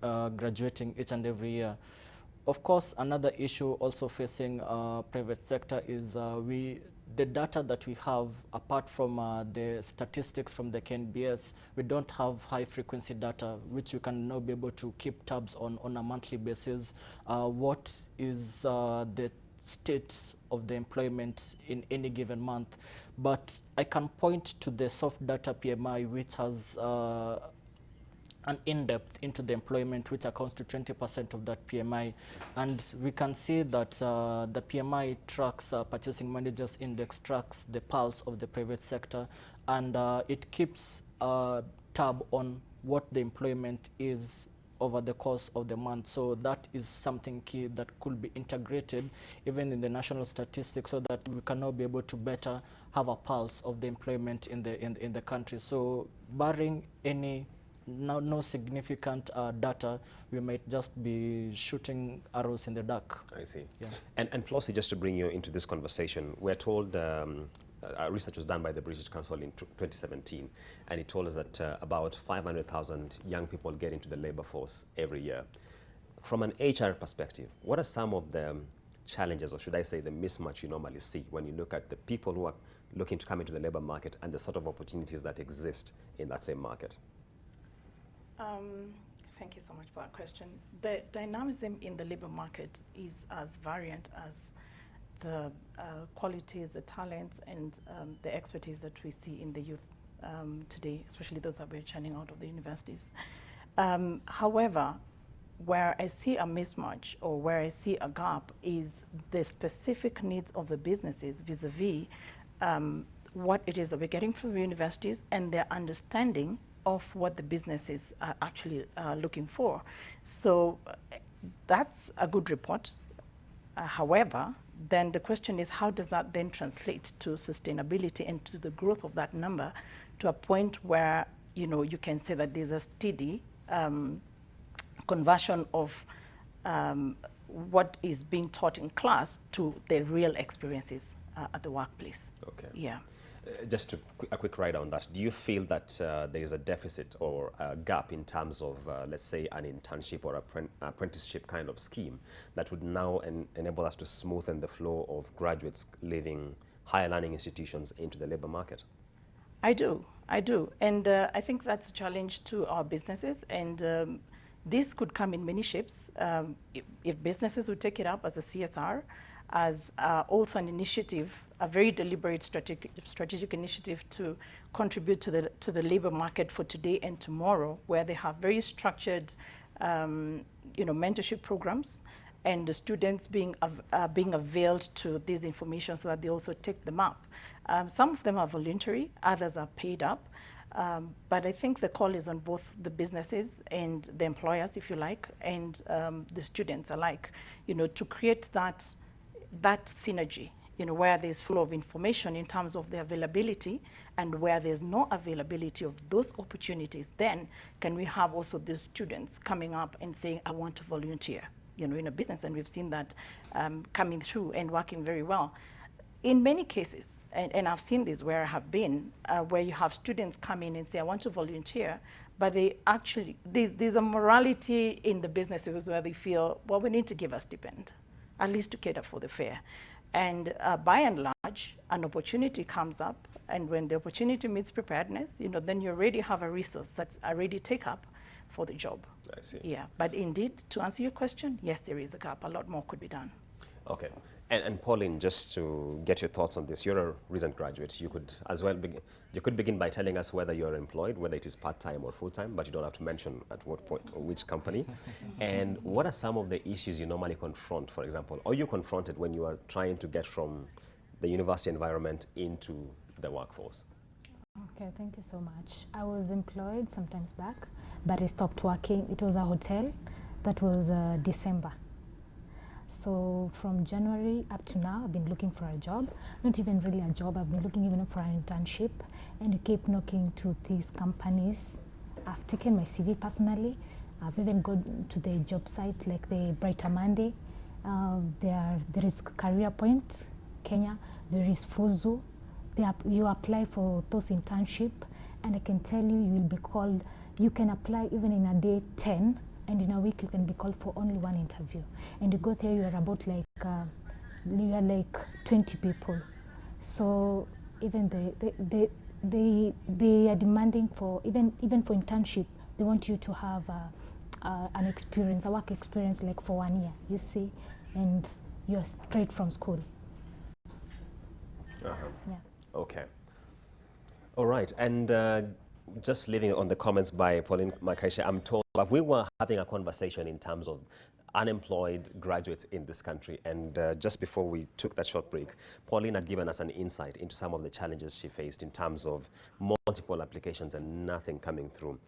graduating each and every year. Of course, another issue also facing private sector is the data that we have, apart from the statistics from the KNBS, we don't have high frequency data, which we can now be able to keep tabs on a monthly basis. What is the state of the employment in any given month? But I can point to the soft data PMI, which has an in-depth into the employment, which accounts to 20% of that PMI. And we can see that the PMI tracks, Purchasing Managers Index tracks the pulse of the private sector, and it keeps a tab on what the employment is over the course of the month. So that is something key that could be integrated even in the national statistics, so that we can now be able to better have a pulse of the employment in the country. So barring any no significant data, we might just be shooting arrows in the dark. I see. Yeah. And Flossie, just to bring you into this conversation, we're told research was done by the British Council in 2017, and it told us that about 500,000 young people get into the labor force every year. From an HR perspective, what are some of the challenges, or should I say the mismatch you normally see when you look at the people who are looking to come into the labor market and the sort of opportunities that exist in that same market? Thank you so much for that question. The dynamism in the labor market is as variant as the qualities, the talents, and the expertise that we see in the youth today, especially those that we're churning out of the universities. However, where I see a mismatch or where I see a gap is the specific needs of the businesses vis-a-vis what it is that we're getting from the universities and their understanding of what the businesses are actually looking for. So that's a good report. However, then the question is, how does that then translate to sustainability and to the growth of that number to a point where, you know, you can say that there's a steady conversion of what is being taught in class to the real experiences at the workplace. Okay. Yeah. Just a quick write on that. Do you feel that there is a deficit or a gap in terms of, let's say, an internship or apprenticeship kind of scheme that would now enable us to smoothen the flow of graduates leaving higher learning institutions into the labor market? I do. And I think that's a challenge to our businesses. And this could come in many shapes. If businesses would take it up as a CSR, as also an initiative, a very deliberate strategic initiative to contribute to the labor market for today and tomorrow, where they have very structured, mentorship programs, and the students being availed to this information so that they also take them up. Some of them are voluntary, others are paid up. But I think the call is on both the businesses and the employers, if you like, and the students alike, to create that synergy, where there's flow of information in terms of the availability, and where there's no availability of those opportunities, then can we have also the students coming up and saying, I want to volunteer, in a business. And we've seen that coming through and working very well. In many cases, and I've seen this where I have been, where you have students come in and say, I want to volunteer, but they actually, there's a morality in the businesses where they feel, well, we need to give a stipend, at least to cater for the fare. And by and large, an opportunity comes up, and when the opportunity meets preparedness, then you already have a resource that's already take up for the job. I see. Yeah, but indeed, to answer your question, yes, there is a gap. A lot more could be done. Okay. And Pauline, just to get your thoughts on this, you're a recent graduate. You could as well begin by telling us whether you're employed, whether it is part-time or full-time, but you don't have to mention at what point or which company. And what are some of the issues you normally confront, for example, or you confronted when you are trying to get from the university environment into the workforce? Okay, thank you so much. I was employed sometimes back, but I stopped working. It was a hotel. That was December. So from January up to now, I've been looking for a job. Not even really a job, I've been looking even for an internship. And you keep knocking to these companies. I've taken my CV personally. I've even gone to the job sites like the Brighter Monday. There is Career Point, Kenya. There is Fuzu. You apply for those internships, and I can tell you, you will be called. You can apply even in a day 10, and in a week you can be called for only one interview, and you go there, you are about like you are like 20 people. So even they are demanding for even for internship. They want you to have an experience, a work experience, like for 1 year. You see, and you're straight from school. Yeah. Okay. All right, and just leaving on the comments by Pauline Makaisha, I'm told that we were having a conversation in terms of unemployed graduates in this country, and just before we took that short break, Pauline had given us an insight into some of the challenges she faced in terms of multiple applications and nothing coming through.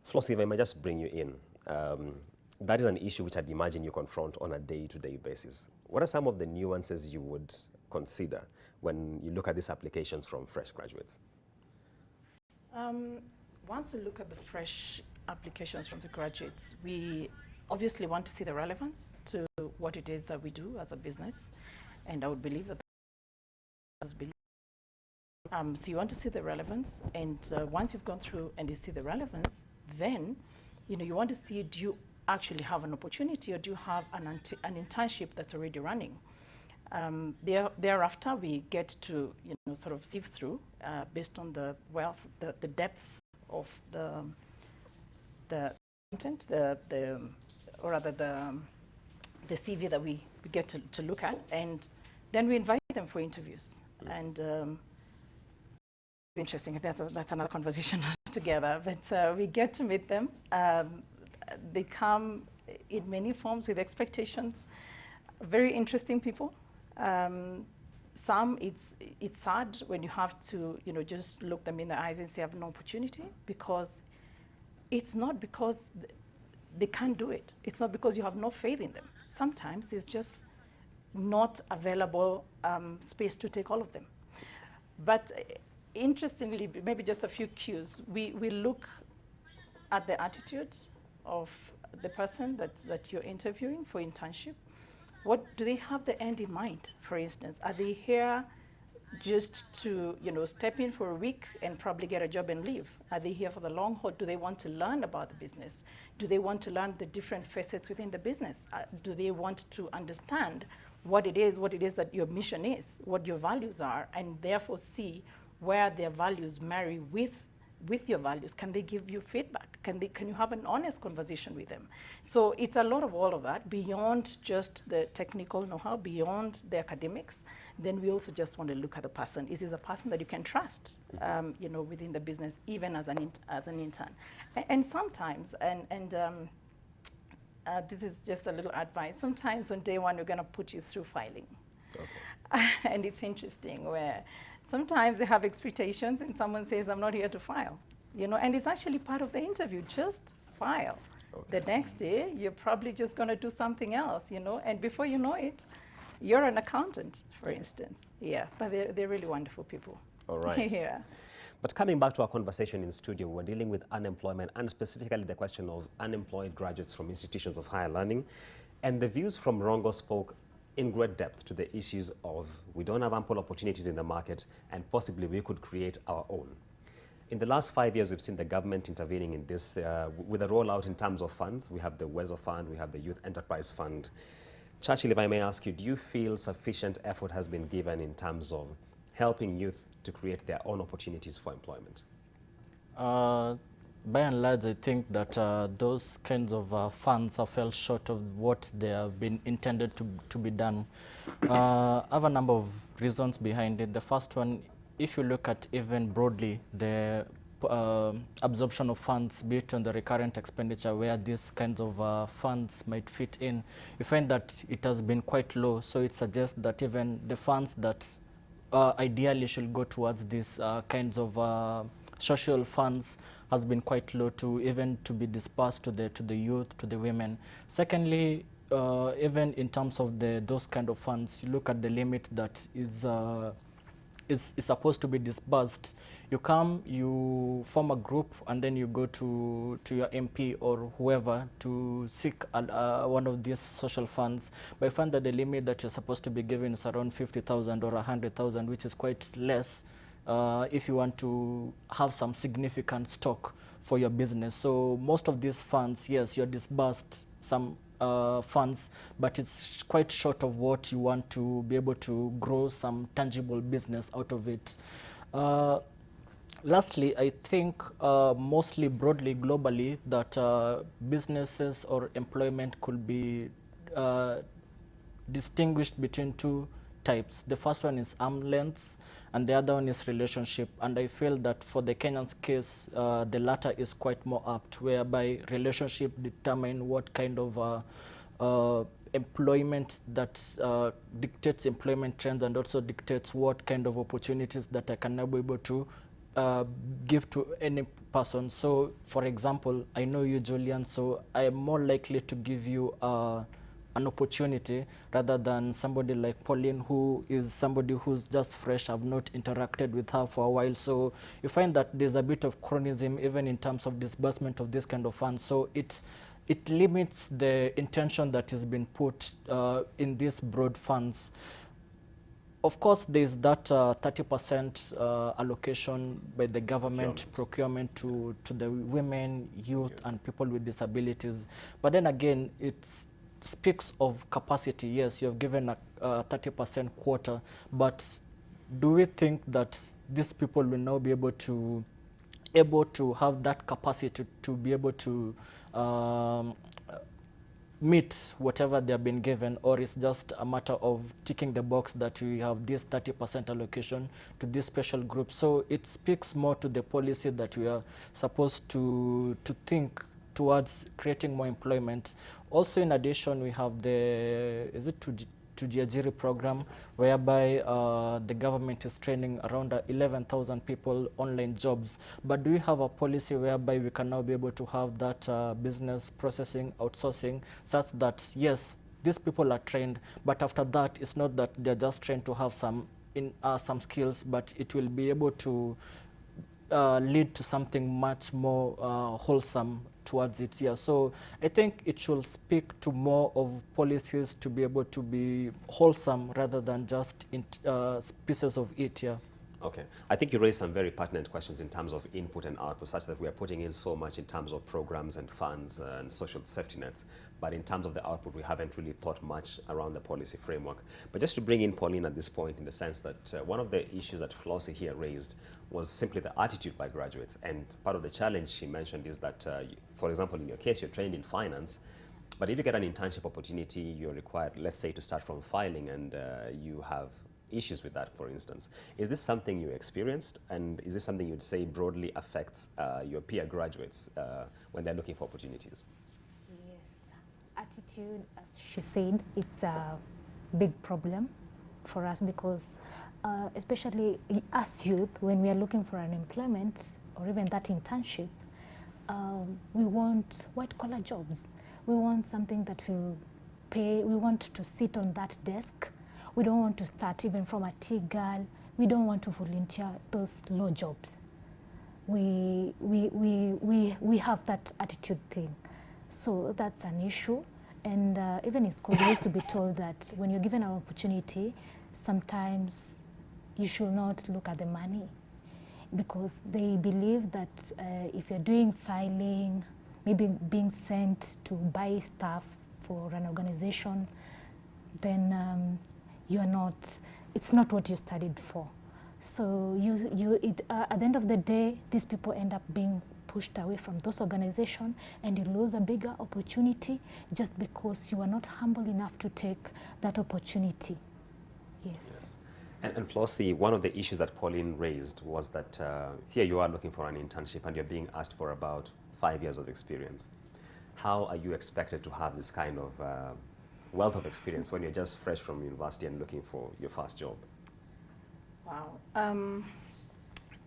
Flossie, if I may just bring you in, that is an issue which I'd imagine you confront on a day-to-day basis. What are some of the nuances you would consider when you look at these applications from fresh graduates? Once we look at the fresh applications from the graduates, we obviously want to see the relevance to what it is that we do as a business, and I would believe that so you want to see the relevance, and once you've gone through and you see the relevance, then you want to see, do you actually have an opportunity, or do you have an internship that's already running? Thereafter, we get to sort of sift through based on the wealth, the depth of the content, or rather the CV that we get to look at, and then we invite them for interviews. And it's interesting. That's another conversation together. But we get to meet them. They come in many forms with expectations. Very interesting people. Some, it's sad when you have to just look them in the eyes and say, I have no opportunity, because it's not because they can't do it. It's not because you have no faith in them. Sometimes it's just not available space to take all of them. But interestingly, maybe just a few cues. We look at the attitude of the person that you're interviewing for internship. What do they have the end in mind, for instance? Are they here just to step in for a week and probably get a job and leave? Are they here for the long haul? Do they want to learn about the business? Do they want to learn the different facets within the business? Do they want to understand what it is that your mission is, what your values are, and therefore see where their values marry with your values? Can they give you feedback? Can you have an honest conversation with them? So it's a lot of all of that, beyond just the technical know-how, beyond the academics. Then we also just want to look at the person. Is this a person that you can trust, within the business, even as an intern? And sometimes, this is just a little advice, sometimes on day one, we're going to put you through filing. Okay. And it's interesting where sometimes they have expectations and someone says, I'm not here to file, and it's actually part of the interview, just file. Okay. The next day, you're probably just going to do something else, and before you know it, you're an accountant, for instance. Yeah, but they're really wonderful people. All right. Yeah. But coming back to our conversation in studio, we're dealing with unemployment, and specifically the question of unemployed graduates from institutions of higher learning. And the views from Rongo spoke in great depth to the issues of we don't have ample opportunities in the market, and possibly we could create our own. In the last 5 years, we've seen the government intervening in this with a rollout in terms of funds. We have the WESO Fund, we have the Youth Enterprise Fund. Churchill, if I may ask you, do you feel sufficient effort has been given in terms of helping youth to create their own opportunities for employment? By and large, I think that those kinds of funds are fell short of what they have been intended to be done. I have a number of reasons behind it. The first one, if you look at even broadly the absorption of funds based on the recurrent expenditure, where these kinds of funds might fit in, you find that it has been quite low. So it suggests that even the funds that ideally should go towards these kinds of social funds has been quite low to even to be dispersed to the youth, to the women. Secondly, even in terms of those kind of funds, you look at the limit that is supposed to be disbursed. You come, you form a group, and then you go to your MP or whoever to seek one of these social funds. But I find that the limit that you're supposed to be given is around 50,000 or 100,000, which is quite less if you want to have some significant stock for your business. So most of these funds, yes, you're disbursed some funds, but it's quite short of what you want to be able to grow some tangible business out of it. Lastly, I think mostly broadly globally that businesses or employment could be distinguished between two types. The first one is arm length and the other one is relationship. And I feel that for the Kenyan's case, the latter is quite more apt, whereby relationship determine what kind of employment that dictates employment trends and also dictates what kind of opportunities that I can now be able to give to any person. So, for example, I know you, Julian, so I am more likely to give you an opportunity rather than somebody like Pauline, who is somebody who's just fresh. I've not interacted with her for a while. So you find that there's a bit of chronism even in terms of disbursement of this kind of funds. So it limits the intention that has been put in these broad funds. Of course, there's that 30% allocation by the government procurement to the women, youth, and people with disabilities. But then again, it speaks of capacity. Yes, you have given a 30% quota, but do we think that these people will now be able to have that capacity to be able to meet whatever they have been given, or it's just a matter of ticking the box that we have this 30% allocation to this special group? So it speaks more to the policy that we are supposed to think towards creating more employment. Also, in addition, we have the Tujiajiri program, whereby the government is training around 11,000 people online jobs. But do we have a policy whereby we can now be able to have that business processing outsourcing, such that yes, these people are trained, but after that, it's not that they're just trained to have some skills, but it will be able to lead to something much more wholesome towards it. Yeah, so I think it should speak to more of policies to be able to be wholesome rather than just pieces of it. Yeah. Okay. I think you raised some very pertinent questions in terms of input and output, such that we are putting in so much in terms of programs and funds and social safety nets. But in terms of the output, we haven't really thought much around the policy framework. But just to bring in Pauline at this point, in the sense that one of the issues that Flossie here raised was simply the attitude by graduates. And part of the challenge she mentioned is that, for example, in your case, you're trained in finance, but if you get an internship opportunity, you're required, let's say, to start from filing, and you have issues with that, for instance. Is this something you experienced, and is this something you'd say broadly affects your peer graduates when they're looking for opportunities? Yes, attitude, as she said, it's a big problem for us because especially as youth, when we are looking for an employment or even that internship, we want white-collar jobs. We want something that will pay. We want to sit on that desk. We don't want to start even from a tea girl. We don't want to volunteer those low jobs. We have that attitude thing. So that's an issue. And even in school, we used to be told that when you're given an opportunity, sometimes you should not look at the money, because they believe that if you're doing filing, maybe being sent to buy stuff for an organization, then it's not what you studied for. So at the end of the day, these people end up being pushed away from those organizations, and you lose a bigger opportunity just because you are not humble enough to take that opportunity. Yes. And Flossie, one of the issues that Pauline raised was that here you are looking for an internship and you're being asked for about 5 years of experience. How are you expected to have this kind of wealth of experience when you're just fresh from university and looking for your first job? Wow.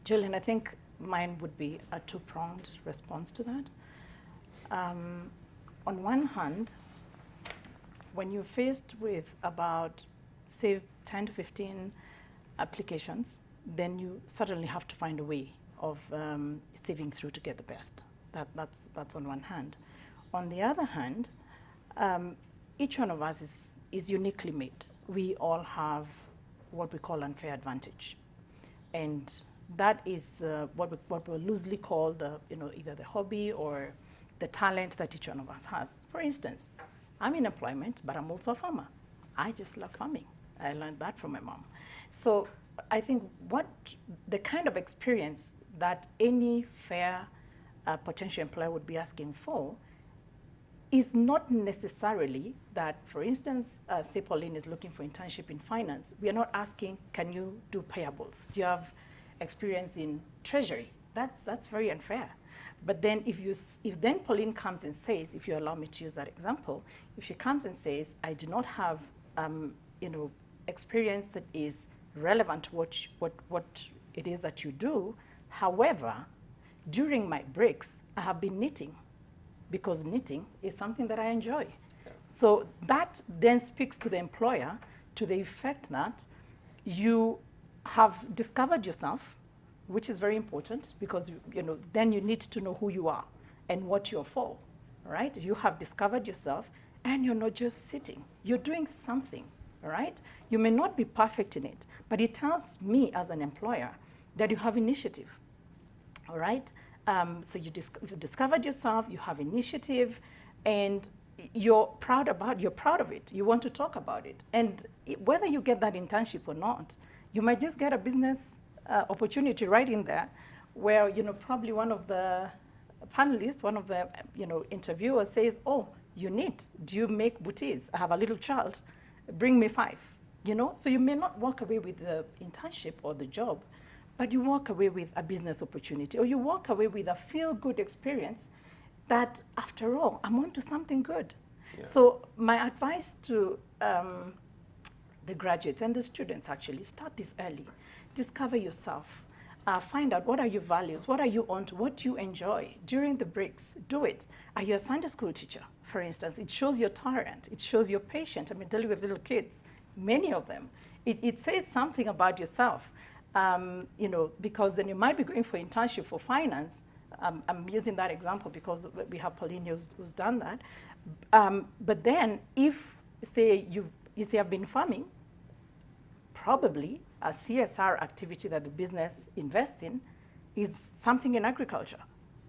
Julian, I think mine would be a two-pronged response to that. On one hand, when you're faced with about, say, 10 to 15 applications, then you certainly have to find a way of sieving through to get the best. That's on one hand. On the other hand, each one of us is uniquely made. We all have what we call unfair advantage. And that is what we loosely call either the hobby or the talent that each one of us has. For instance, I'm in employment, but I'm also a farmer. I just love farming. I learned that from my mom. So I think what the kind of experience that any fair potential employer would be asking for is not necessarily that, for instance, say Pauline is looking for internship in finance. We are not asking, can you do payables? Do you have experience in treasury? That's very unfair. But then if then Pauline comes and says, if you allow me to use that example, if she comes and says, I do not have experience that is relevant to what it is that you do. However, during my breaks, I have been knitting, because knitting is something that I enjoy. Yeah. So that then speaks to the employer to the effect that you have discovered yourself, which is very important, because then you need to know who you are and what you're for, right? You have discovered yourself, and you're not just sitting. You're doing something, all right? You may not be perfect in it, but it tells me as an employer that you have initiative, all right? So you've discovered yourself, you have initiative, and you're proud of it. You want to talk about it. And whether you get that internship or not, you might just get a business opportunity right in there, where probably one of the panelists, one of the interviewers says, oh, you knit, do you make booties? I have a little child, bring me 5. So you may not walk away with the internship or the job, but you walk away with a business opportunity, or you walk away with a feel-good experience that, after all, I'm onto something good. Yeah. So my advice to the graduates and the students, actually, start this early. Discover yourself. Find out, what are your values? What are you onto? What do you enjoy? During the breaks, do it. Are you a Sunday school teacher, for instance? It shows you're tolerant. It shows you're patient. I mean, dealing with little kids, many of them. It says something about yourself, because then you might be going for internship for finance. I'm using that example because we have Pauline who's done that. But then if, say, you say I've been farming, probably a CSR activity that the business invests in is something in agriculture.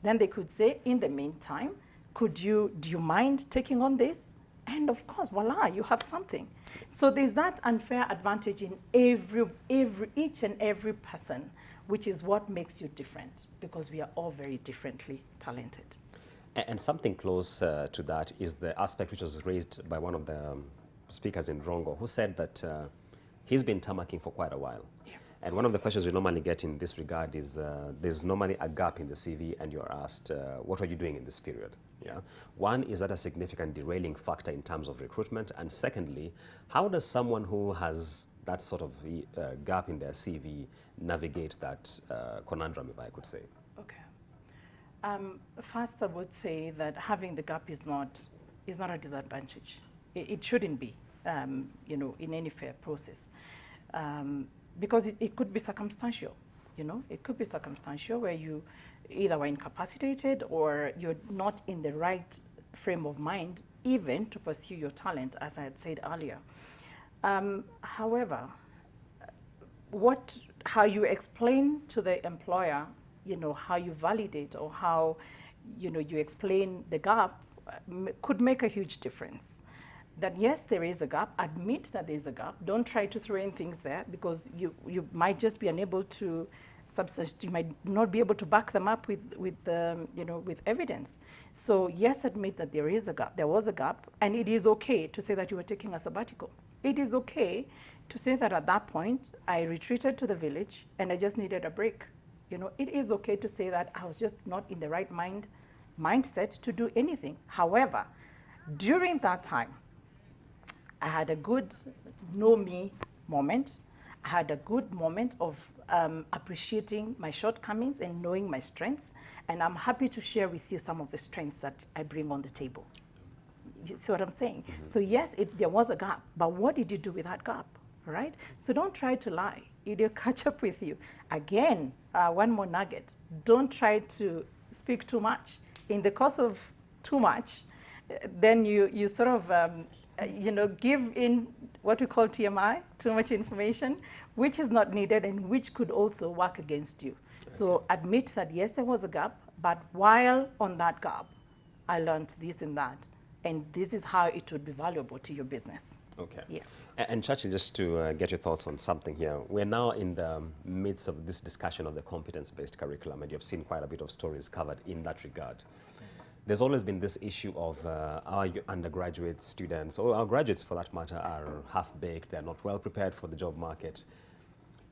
Then they could say, in the meantime, do you mind taking on this? And of course, voila, you have something. So there's that unfair advantage in each and every person, which is what makes you different, because we are all very differently talented. And something close to that is the aspect which was raised by one of the speakers in Rongo, who said that he's been tammacking for quite a while. Yeah. And one of the questions we normally get in this regard is there's normally a gap in the CV, and you're asked, what are you doing in this period? Yeah. One, is that a significant derailing factor in terms of recruitment? And secondly, how does someone who has that sort of gap in their CV navigate that conundrum, if I could say? Okay. First, I would say that having the gap is not a disadvantage. It shouldn't be, in any fair process, because it could be circumstantial. It could be circumstantial, where you either were incapacitated or you're not in the right frame of mind even to pursue your talent, as I had said earlier. However, how you explain to the employer, how you validate, or how you explain the gap could make a huge difference. That yes, there is a gap. Admit that there is a gap. Don't try to throw in things there, because you might just be unable to substantiate. You might not be able to back them up with evidence. So yes, admit that there is a gap. There was a gap, and it is okay to say that you were taking a sabbatical. It is okay to say that at that point I retreated to the village and I just needed a break. It is okay to say that I was just not in the right mindset to do anything. However, during that time, I had a good know me moment. I had a good moment of appreciating my shortcomings and knowing my strengths. And I'm happy to share with you some of the strengths that I bring on the table. You see what I'm saying? Mm-hmm. So yes, there was a gap, but what did you do with that gap, right? So don't try to lie. It'll catch up with you. Again, one more nugget. Don't try to speak too much. In the course of too much, then you sort of give in what we call TMI, too much information, which is not needed and which could also work against you. So admit that, yes, there was a gap, but while on that gap, I learned this and that, and this is how it would be valuable to your business. Okay. Yeah. And Chachi, just to get your thoughts on something here. We're now in the midst of this discussion of the competence-based curriculum, and you've seen quite a bit of stories covered in that regard. There's always been this issue of our undergraduate students, or our graduates for that matter, are half-baked, they're not well prepared for the job market.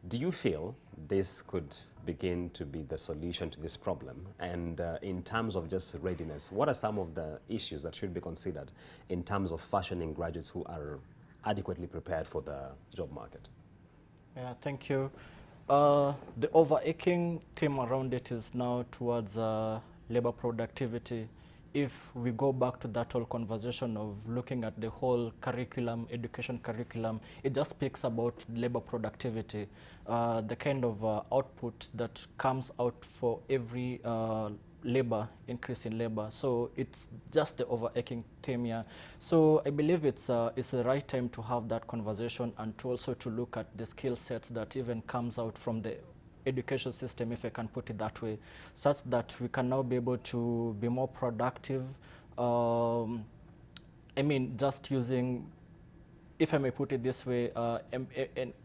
Do you feel this could begin to be the solution to this problem? And in terms of just readiness, what are some of the issues that should be considered in terms of fashioning graduates who are adequately prepared for the job market? Yeah, thank you. The overarching theme around it is now towards labor productivity. If we go back to that whole conversation of looking at the whole curriculum, education curriculum, it just speaks about labor productivity, the kind of output that comes out for every labor, increase in labor. So it's just the overarching theme here. So I believe it's the right time to have that conversation and to also to look at the skill sets that even comes out from the education system, if I can put it that way, such that we can now be able to be more productive. I mean, just using, if I may put it this way,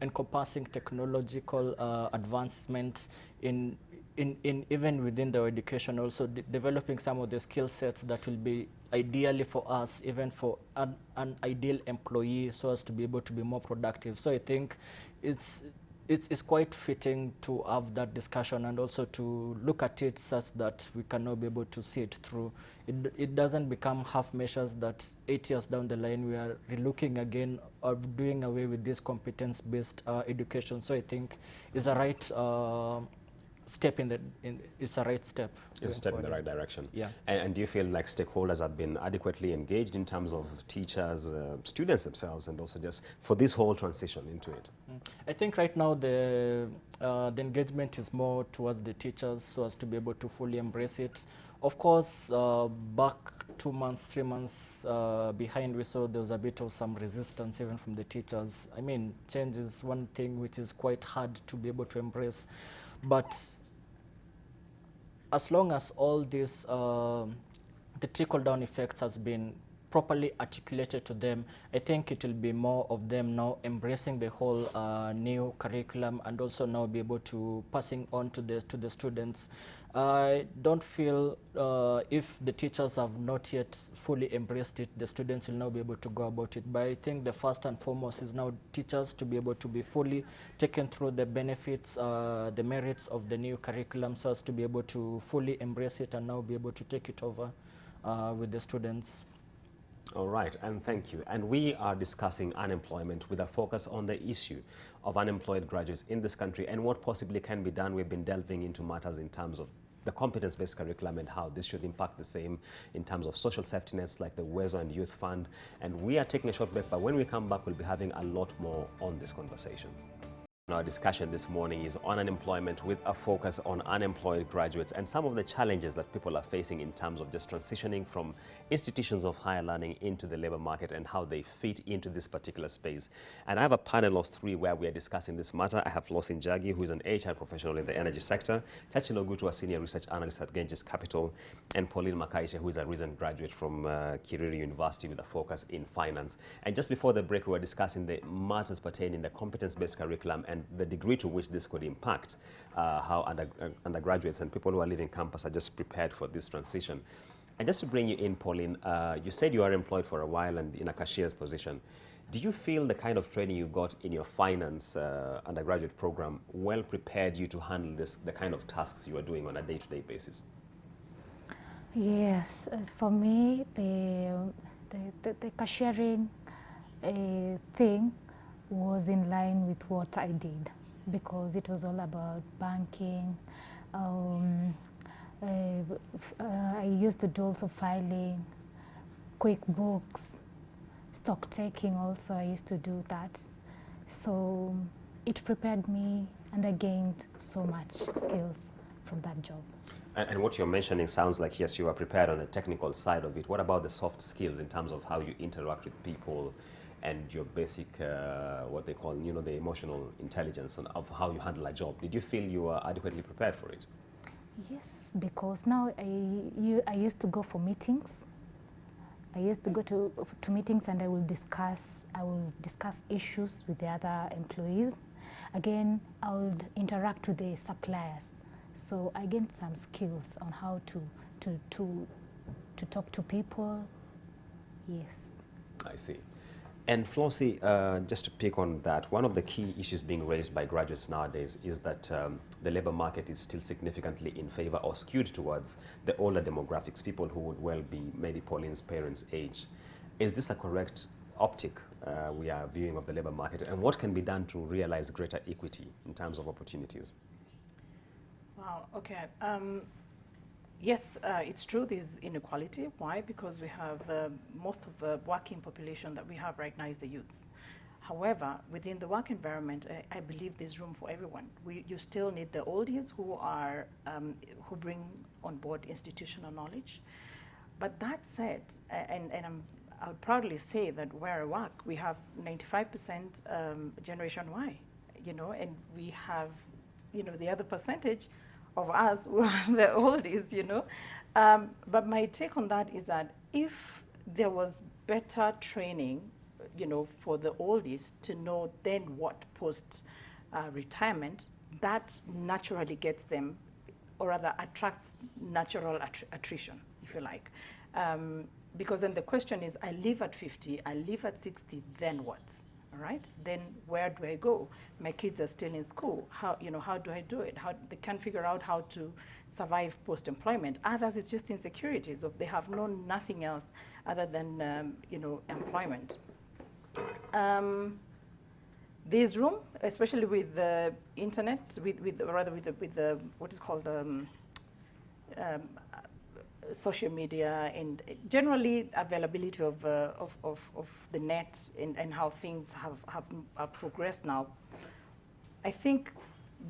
encompassing technological advancement in even within the education, also developing some of the skill sets that will be ideally for us, even for an ideal employee, so as to be able to be more productive. So I think it's quite fitting to have that discussion and also to look at it such that we can now be able to see it through. It doesn't become half measures that 8 years down the line we are relooking again or doing away with this competence-based education. So I think it's a right step it's a right step. It's a step in the right direction. Yeah. And do you feel like stakeholders have been adequately engaged in terms of teachers, students themselves, and also just for this whole transition into it? I think right now the engagement is more towards the teachers so as to be able to fully embrace it. Of course, back 2 months, 3 months behind, we saw there was a bit of some resistance even from the teachers. I mean, change is one thing which is quite hard to be able to embrace. But as long as all this, the trickle-down effects has been properly articulated to them, I think it will be more of them now embracing the whole new curriculum and also now be able to passing on to the students. I don't feel if the teachers have not yet fully embraced it, the students will now be able to go about it. But I think the first and foremost is now teachers to be able to be fully taken through the benefits, the merits of the new curriculum, so as to be able to fully embrace it and now be able to take it over with the students. All right, and thank you. And we are discussing unemployment with a focus on the issue of unemployed graduates in this country and what possibly can be done. We've been delving into matters in terms of the competence-based curriculum and how this should impact the same in terms of social safety nets like the Wezo and Youth Fund. And we are taking a short break, but when we come back, we'll be having a lot more on this conversation. Our discussion this morning is on unemployment with a focus on unemployed graduates and some of the challenges that people are facing in terms of just transitioning from institutions of higher learning into the labor market and how they fit into this particular space. And I have a panel of 3 where we are discussing this matter. I have Losin Jagi, who is an HR professional in the energy sector, Chachi Logutu, a senior research analyst at Genghis Capital, and Pauline Makaisha, who is a recent graduate from Kiriri University with a focus in finance. And just before the break, we were discussing the matters pertaining to the competence-based curriculum and the degree to which this could impact how undergraduates and people who are leaving campus are just prepared for this transition. And just to bring you in, Pauline, you said you are employed for a while and in a cashier's position. Do you feel the kind of training you got in your finance undergraduate program well prepared you to handle the kind of tasks you are doing on a day-to-day basis? Yes, as for me, the cashiering thing was in line with what I did because it was all about banking. I used to do also filing, QuickBooks, stock taking also, I used to do that. So it prepared me and I gained so much skills from that job. And what you're mentioning sounds like, yes, you are prepared on the technical side of it. What about the soft skills in terms of how you interact with people and your basic, what they call, the emotional intelligence and of how you handle a job? Did you feel you were adequately prepared for it? Yes, because now I used to go for meetings. I used to go to meetings and I will discuss issues with the other employees. Again, I would interact with the suppliers. So I gained some skills on how to talk to people. Yes. I see. And Flossie, just to pick on that, one of the key issues being raised by graduates nowadays is that the labor market is still significantly in favor or skewed towards the older demographics, people who would well be maybe Pauline's parents' age. Is this a correct optic we are viewing of the labor market? And what can be done to realize greater equity in terms of opportunities? Wow, okay. Yes, it's true, there's inequality. Why? Because we have most of the working population that we have right now is the youths. However, within the work environment, I believe there's room for everyone. You still need the oldies who bring on board institutional knowledge. But that said, I would proudly say that where I work, we have 95% Generation Y, and we have, the other percentage of us who are the oldies, But my take on that is that if there was better training, for the oldies to know then what post-retirement, that naturally gets them, or rather attracts natural attrition, if you like. Because then the question is, I leave at 50, I leave at 60, then what? All right, then where do I go? My kids are still in school. How do I do it? How they can't figure out how to survive post-employment. Others, it's just insecurities of they have known nothing else other than employment. There's room, especially with the internet, with the what is called social media and generally availability of the net and how things have progressed now. I think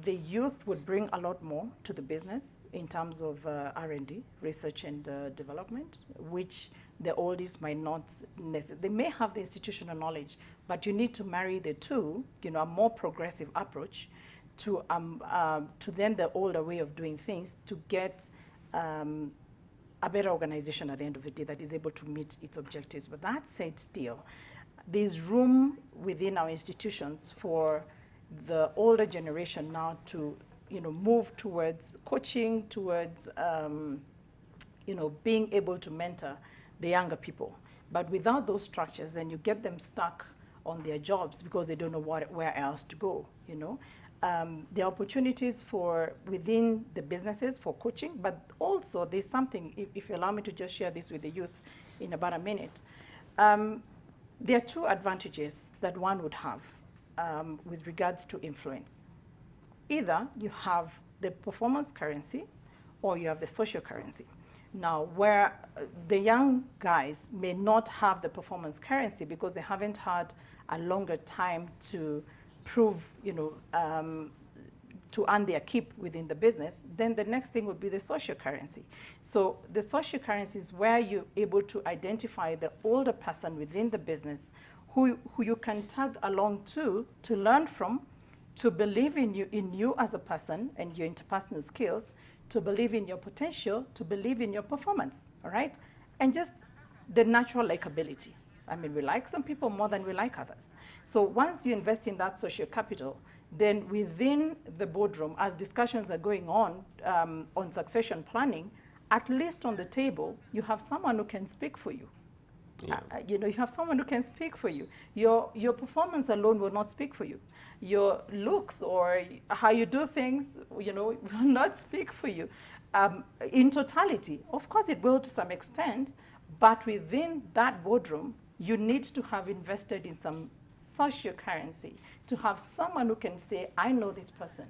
the youth would bring a lot more to the business in terms of R&D, research and development, which the oldies might not necessarily. They may have the institutional knowledge, but you need to marry the two, a more progressive approach to then the older way of doing things to get a better organization at the end of the day that is able to meet its objectives. But that said, still, there's room within our institutions for the older generation now to, move towards coaching, towards, being able to mentor the younger people. But without those structures, then you get them stuck on their jobs because they don't know where else to go, The opportunities for within the businesses for coaching, but also there's something, if you allow me to just share this with the youth in about a minute. There are two advantages that one would have with regards to influence. Either you have the performance currency or you have the social currency. Now, where the young guys may not have the performance currency because they haven't had a longer time to prove, to earn their keep within the business, then the next thing would be the social currency. So the social currency is where you're able to identify the older person within the business who you can tag along to learn from, to believe in you as a person and your interpersonal skills, to believe in your potential, to believe in your performance, all right? And just the natural likability. I mean, we like some people more than we like others. So once you invest in that social capital, then within the boardroom, as discussions are going on succession planning, at least on the table, you have someone who can speak for you. Yeah. You have someone who can speak for you. Your performance alone will not speak for you. Your looks or how you do things, will not speak for you. In totality, of course it will to some extent, but within that boardroom, you need to have invested in some social currency to have someone who can say, I know this person,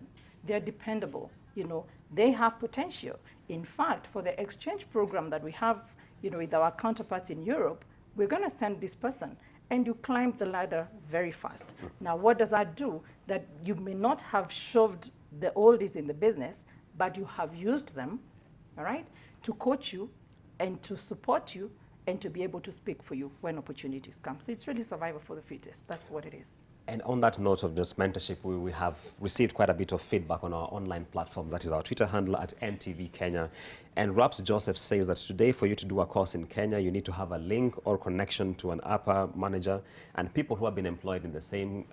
they're dependable, they have potential. In fact, for the exchange program that we have, with our counterparts in Europe, we're going to send this person, and you climb the ladder very fast. Now, what does that do? That you may not have shoved the oldies in the business, but you have used them all right, to coach you and to support you and to be able to speak for you when opportunities come. So it's really survival for the fittest. That's what it is. And on that note of just mentorship, we have received quite a bit of feedback on our online platforms. That is our Twitter handle at NTV Kenya. And Raps Joseph says that today, for you to do a course in Kenya, you need to have a link or connection to an upper manager and people who have been employed in the same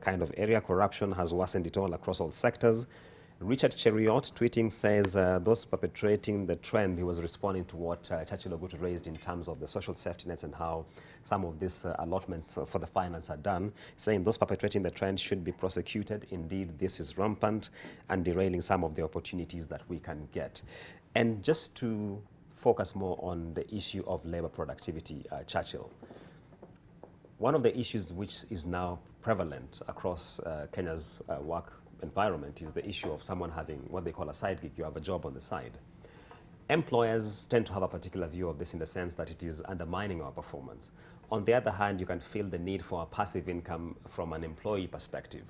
kind of area. Corruption has worsened it all across all sectors. Richard Cheriot tweeting says those perpetrating the trend, he was responding to what Churchill Ogutu raised in terms of the social safety nets and how some of these allotments for the finance are done, saying those perpetrating the trend should be prosecuted. Indeed, this is rampant and derailing some of the opportunities that we can get. And just to focus more on the issue of labor productivity, Churchill, one of the issues which is now prevalent across Kenya's work environment is the issue of someone having what they call a side gig. You have a job on the side. Employers tend to have a particular view of this in the sense that it is undermining our performance. On the other hand, you can feel the need for a passive income from an employee perspective.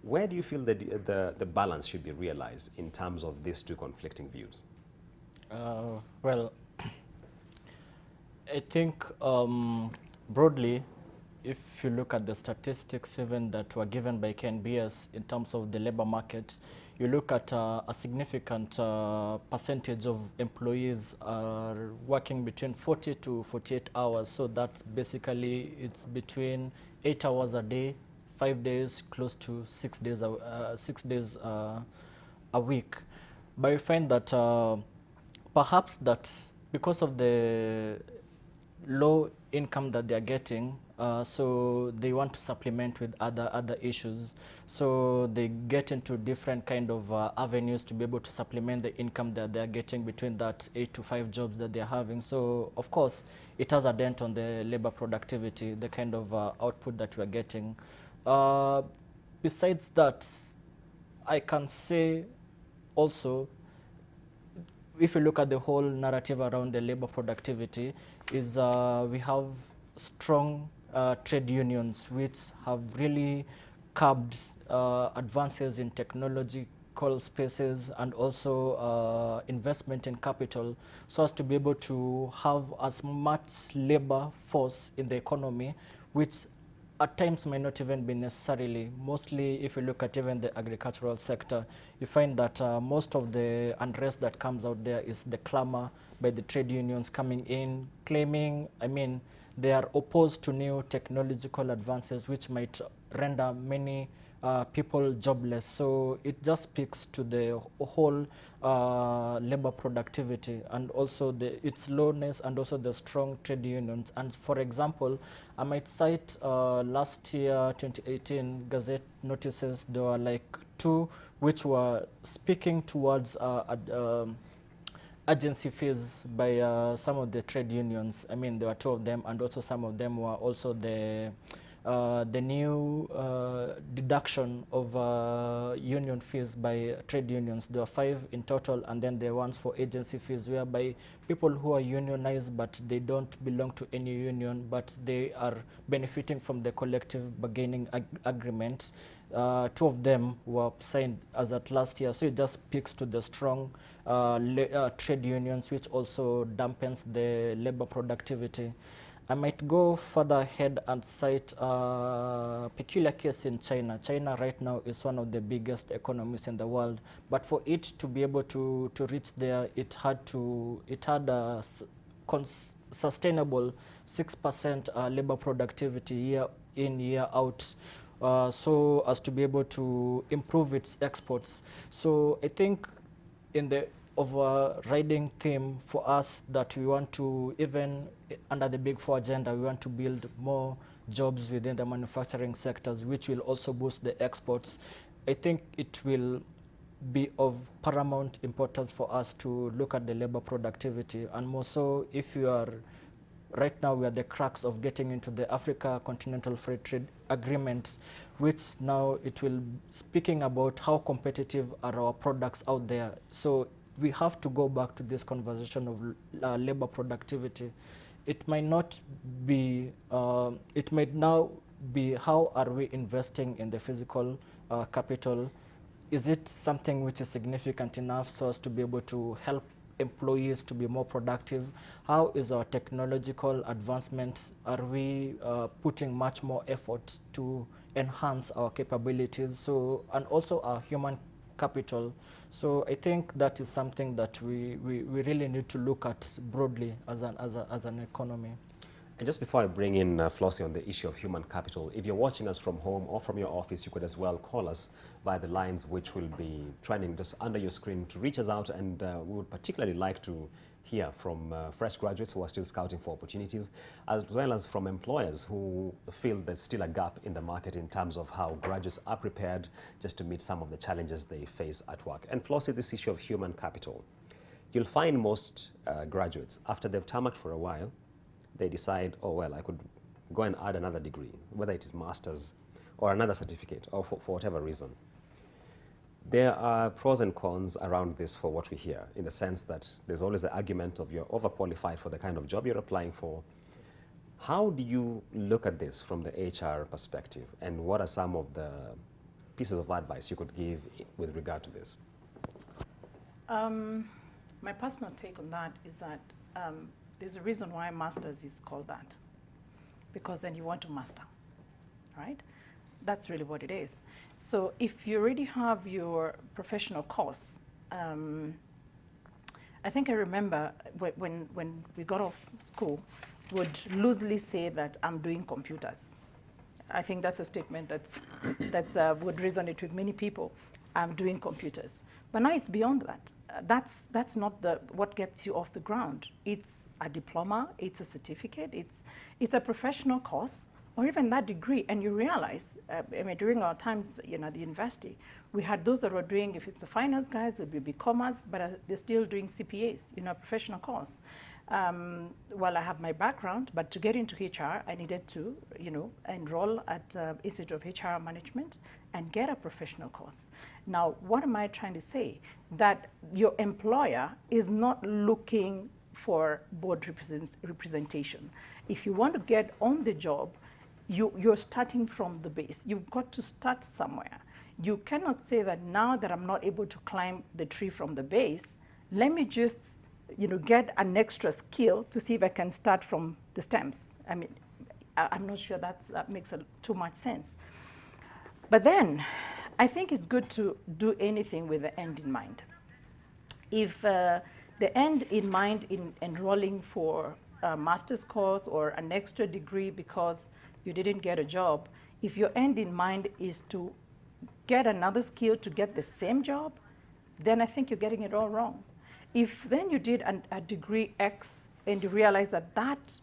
Where do you feel the balance should be realized in terms of these two conflicting views? Well, I think broadly, if you look at the statistics even that were given by KNBS in terms of the labor market, you look at a significant percentage of employees are working between 40 to 48 hours. So that's basically, it's between 8 hours a day, 5 days, close to 6 days, 6 days a week. But you find that perhaps that because of the low income that they're getting, so they want to supplement with other issues. So they get into different kind of avenues to be able to supplement the income that they're getting between that 8 to 5 jobs that they're having. So of course, it has a dent on the labor productivity, the kind of output that we're getting. Besides that, I can say also, if you look at the whole narrative around the labor productivity, is we have strong trade unions which have really curbed advances in technological spaces and also investment in capital, so as to be able to have as much labor force in the economy, which at times may not even be necessarily. Mostly, if you look at even the agricultural sector, you find that most of the unrest that comes out there is the clamor by the trade unions coming in, claiming, I mean, they are opposed to new technological advances which might render many people jobless. So it just speaks to the whole labor productivity and also its lowness and also the strong trade unions. And for example, I might cite last year, 2018, Gazette notices there were like 2 which were speaking towards agency fees by some of the trade unions. I mean, there were 2 of them, and also some of them were also the new deduction of union fees by trade unions. There are 5 in total, and then there are ones for agency fees, whereby people who are unionized but they don't belong to any union, but they are benefiting from the collective bargaining agreement. 2 of them were signed as at last year. So it just speaks to the strong trade unions, which also dampens the labor productivity. I might go further ahead and cite a peculiar case in China. China right now is one of the biggest economies in the world, but for it to be able to reach there, it had a sustainable 6% labor productivity year in, year out, so as to be able to improve its exports. So I think in the overriding theme for us that we want to, even under the Big Four agenda, we want to build more jobs within the manufacturing sectors, which will also boost the exports. I think it will be of paramount importance for us to look at the labor productivity, and more so if you are, right now we are the crux of getting into the Africa Continental Free Trade Agreement, which now it will speaking about how competitive are our products out there. So we have to go back to this conversation of labor productivity. It might not be, it might now be how are we investing in the physical capital? Is it something which is significant enough so as to be able to help employees to be more productive? How is our technological advancement? Are we putting much more effort to enhance our capabilities? So, and also our human capital. So I think that is something that we really need to look at broadly as an economy. And just before I bring in Flossie on the issue of human capital, if you're watching us from home or from your office, you could as well call us by the lines which will be trending just under your screen to reach us out, and we would particularly like to hear from fresh graduates who are still scouting for opportunities, as well as from employers who feel there's still a gap in the market in terms of how graduates are prepared just to meet some of the challenges they face at work. And Flossie, this issue of human capital, you'll find most graduates, after they've tarmacked for a while, they decide, oh, well, I could go and add another degree, whether it is master's or another certificate, or for whatever reason. There are pros and cons around this for what we hear, in the sense that there's always the argument of you're overqualified for the kind of job you're applying for. How do you look at this from the HR perspective, and what are some of the pieces of advice you could give with regard to this? My personal take on that is that there's a reason why master's is called that, because then you want to master, right? That's really what it is. So if you already have your professional course, I think I remember when we got off school, would loosely say that I'm doing computers. I think that's a statement that would resonate with many people. I'm doing computers. But now it's beyond that. That's not what gets you off the ground. It's a diploma, it's a certificate, it's a professional course, or even that degree. And you realize, I mean, during our times, at the university, we had those that were doing, if it's the finance guys, it would be commerce, but they're still doing CPAs, a professional course. Well, I have my background, but to get into HR, I needed to, enroll at Institute of HR Management and get a professional course. Now, what am I trying to say? That your employer is not looking for board representation. If you want to get on the job, you're starting from the base. You've got to start somewhere. You cannot say that now that I'm not able to climb the tree from the base, let me just get an extra skill to see if I can start from the stems. I mean, I'm not sure that makes too much sense. But then, I think it's good to do anything with the end in mind. If the end in mind in enrolling for a master's course or an extra degree because you didn't get a job, if your end in mind is to get another skill to get the same job, then I think you're getting it all wrong. If then you did a degree X and you realize that that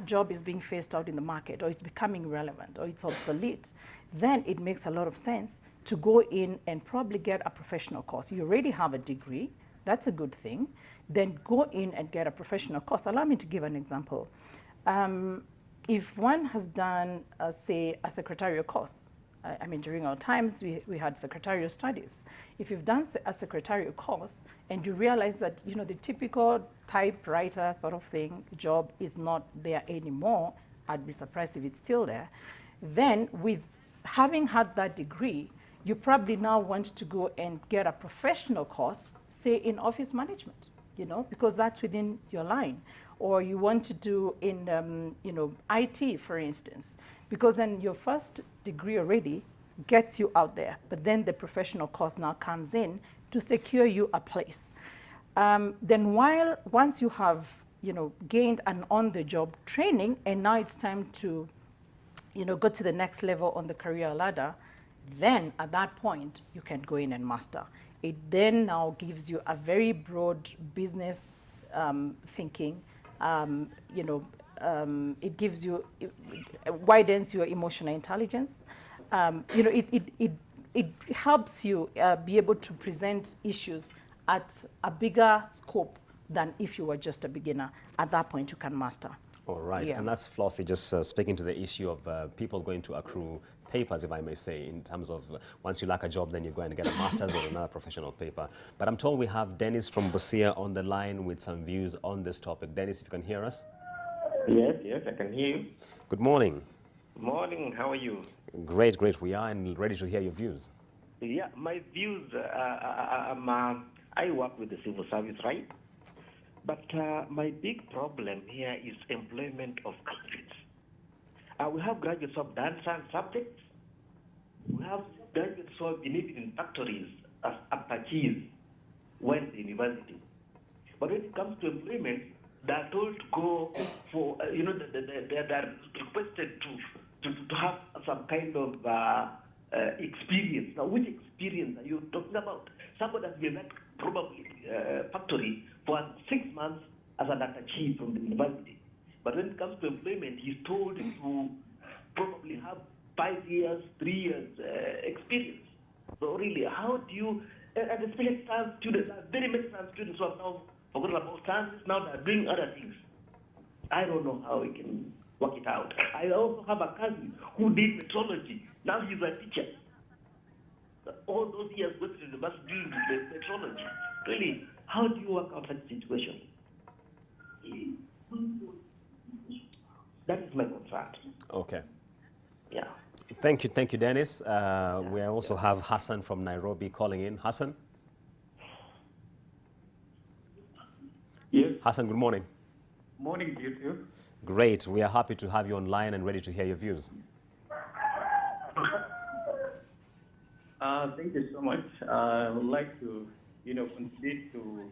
job is being phased out in the market, or it's becoming irrelevant, or it's obsolete, then it makes a lot of sense to go in and probably get a professional course. You already have a degree, that's a good thing. Then go in and get a professional course. Allow me to give an example. If one has done, say, a secretarial course, I mean, during our times, we had secretarial studies. If you've done a secretarial course and you realize that, the typical typewriter sort of thing, job is not there anymore, I'd be surprised if it's still there, then with having had that degree, you probably now want to go and get a professional course, say in office management, because that's within your line. Or you want to do in, IT, for instance, because then your first degree already gets you out there, but then the professional course now comes in to secure you a place. Then once you have, gained an on-the-job training, and now it's time to, go to the next level on the career ladder, then at that point, you can go in and master. It then now gives you a very broad business thinking. It gives you, it widens your emotional intelligence. It helps you be able to present issues at a bigger scope than if you were just a beginner. At that point, you can master. All right, yeah. And that's Flossie just speaking to the issue of people going to accrue papers, if I may say, in terms of once you lack a job, then you go and get a master's or another professional paper. But I'm told we have Dennis from Busia on the line with some views on this topic. Dennis, if you can hear us? Yes, I can hear you. Good morning. Morning, how are you? Great. We are and ready to hear your views. Yeah, my views, I'm I work with the civil service, right? But my big problem here is employment of graduates. We have graduates who have done some subjects. We have graduates who have been in factories as apprentices when the university. But when it comes to employment, they are told to go for, they are requested to have some kind of experience. Now, which experience are you talking about? Somebody has been at probably factory for 6 months as an attaché from the university. But when it comes to employment, he's told to probably have 5 years, 3 years experience. So really, how do you, and especially science students, very many science students who have now forgotten about science, now they're doing other things. I don't know how we can work it out. I also have a cousin who did metrology. Now he's a teacher. All those years going to the university doing metrology. Really, how do you work out such a situation? That is my concern. Okay. Yeah. Thank you, Dennis. We also have Hassan from Nairobi calling in. Hassan? Yes. Hassan, good morning. Morning to you too. Great. We are happy to have you online and ready to hear your views. Thank you so much. I would like to, contribute to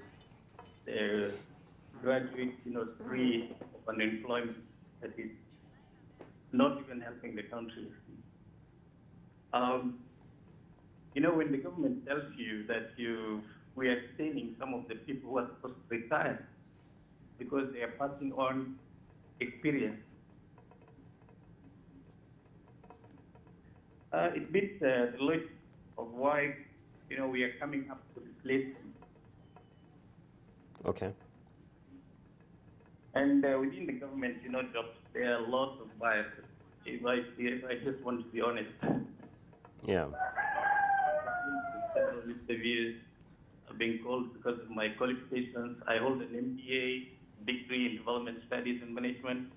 the graduate, spree of unemployment that is not even helping the country. When the government tells you that we are extending some of the people who are supposed to retire because they are passing on experience, it beats the logic of why, we are coming up to replace them. Okay. And within the government, jobs, there are lots of biases. If I just want to be honest. Yeah. Several interviews are being called because of my qualifications. I hold an MBA, degree in development studies and management.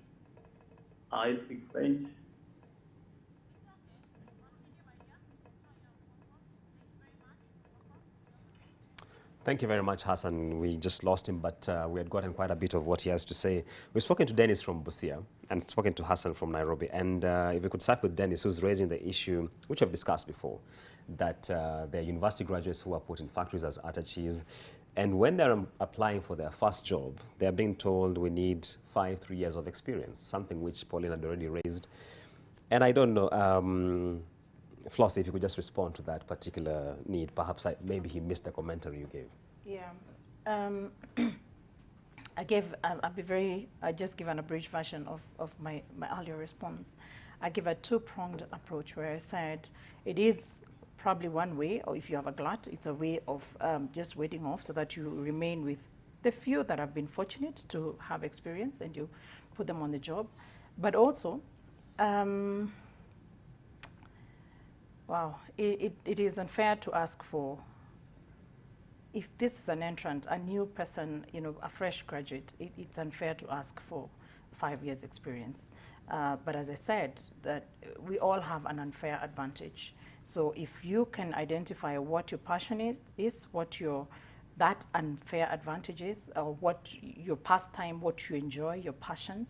I speak French. Thank you very much, Hassan. We just lost him, but we had gotten quite a bit of what he has to say. We've spoken to Dennis from Busia and spoken to Hassan from Nairobi. And if we could start with Dennis, who's raising the issue, which I've discussed before, that there are university graduates who are put in factories as attachés. And when they're applying for their first job, they're being told we need 3 years of experience, something which Pauline had already raised. And I don't know, Flossie, if you could just respond to that particular need. Perhaps maybe he missed the commentary you gave. Yeah. I just give an abridged version of my earlier response. I give a two-pronged approach where I said it is probably one way, or if you have a glut, it's a way of just waiting off so that you remain with the few that have been fortunate to have experience and you put them on the job. But also, wow, it is unfair to ask for, if this is an entrant, a new person, a fresh graduate, it's unfair to ask for 5 years experience. But as I said, that we all have an unfair advantage. So if you can identify what your passion is, what that unfair advantage is, or what your pastime, what you enjoy, your passion,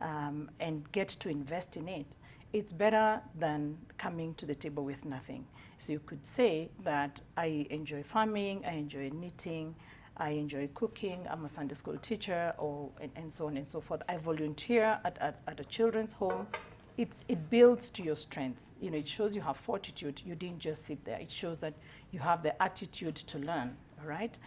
and get to invest in it, it's better than coming to the table with nothing. So you could say that I enjoy farming, I enjoy knitting, I enjoy cooking, I'm a Sunday school teacher, and so on and so forth. I volunteer at a children's home. It builds to your strengths. It shows you have fortitude. You didn't just sit there. It shows that you have the attitude to learn, all right?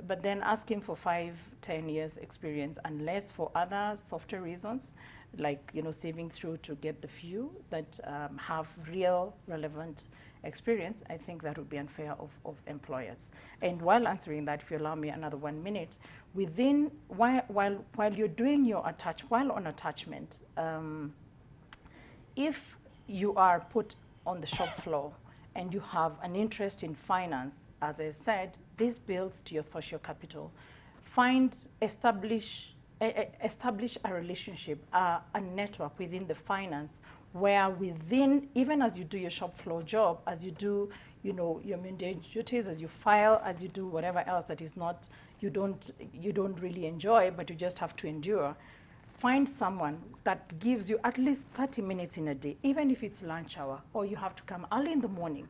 But then asking for 5, 10 years experience, unless for other softer reasons, like saving through to get the few that have real relevant experience, I think that would be unfair of employers. And while answering that, if you allow me another 1 minute, while you're doing your while on attachment, if you are put on the shop floor and you have an interest in finance, as I said, this builds to your social capital. Establish establish a relationship, a network within the finance, where within, even as you do your shop floor job, as you do, you know, your mundane duties, as you file, as you do whatever else that is not, you don't really enjoy, but you just have to endure. Find someone that gives you at least 30 minutes in a day, even if it's lunch hour, or you have to come early in the morning.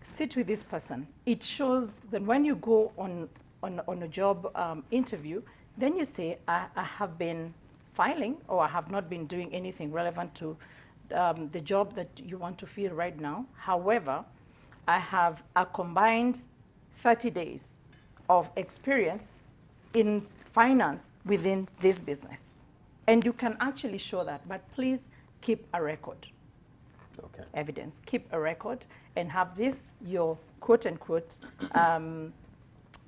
Sit with this person. It shows that when you go on a job interview, then you say, I have been filing, or I have not been doing anything relevant to the job that you want to fill right now. However, I have a combined 30 days of experience in finance within this business. And you can actually show that, but please keep a record. Okay. Evidence. Keep a record and have this your quote unquote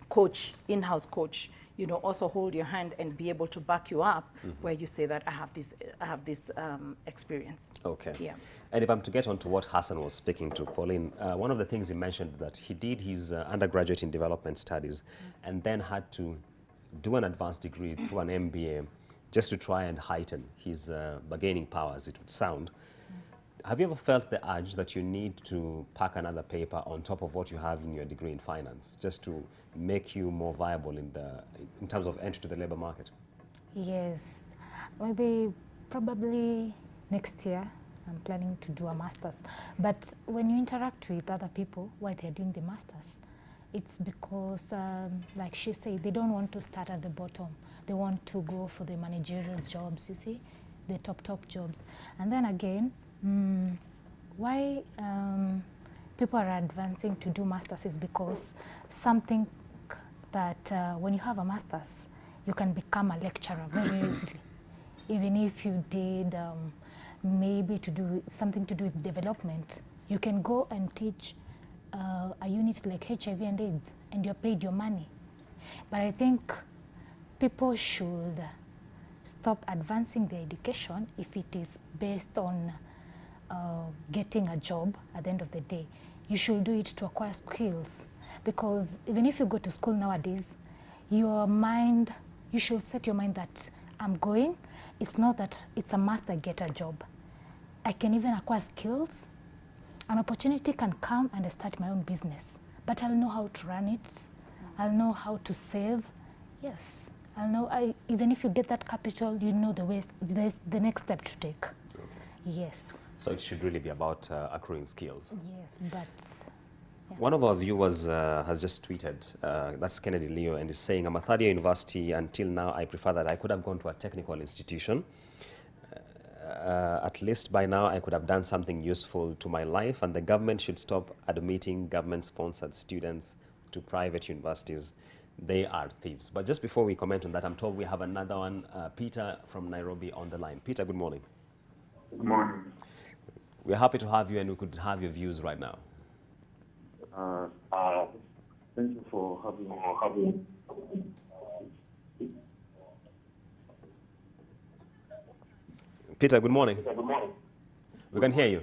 coach, in-house coach, you know, also hold your hand and be able to back you up where you say that I have this experience. Okay. Yeah. And if I'm to get on to what Hassan was speaking to, Pauline, one of the things he mentioned that he did his undergraduate in development studies and then had to do an advanced degree through an MBA just to try and heighten his bargaining powers, it would sound. Have you ever felt the urge that you need to pack another paper on top of what you have in your degree in finance, just to make you more viable in terms of entry to the labor market? Yes, maybe probably next year I'm planning to do a master's. But when you interact with other people while they're doing the master's, it's because, like she said, they don't want to start at the bottom. They want to go for the managerial jobs, you see, the top jobs. And then again, why people are advancing to do masters is because something that when you have a master's, you can become a lecturer very easily. Even if you did maybe to do something to do with development, you can go and teach a unit like HIV and AIDS, and you're paid your money. But I think people should stop advancing their education if it is based on getting a job at the end of the day. You should do it to acquire skills, because even if you go to school nowadays, your mind, you should set your mind that I'm going, it's not that it's a must I get a job. I can even acquire skills. An opportunity can come and I start my own business, but I'll know how to run it. I'll know how to save. Yes, I'll know, even if you get that capital, you know the next step to take. Okay. Yes. So it should really be about accruing skills. Yes, but... Yeah. One of our viewers has just tweeted, that's Kennedy Leo, and is saying, I'm a third-year university. Until now, I prefer that I could have gone to a technical institution. At least by now, I could have done something useful to my life, and the government should stop admitting government-sponsored students to private universities. They are thieves. But just before we comment on that, I'm told we have another one, Peter from Nairobi on the line. Peter, good morning. Good morning. We're happy to have you, and we could have your views right now. Thank you for having me. Peter, good morning. Good morning. We can hear you.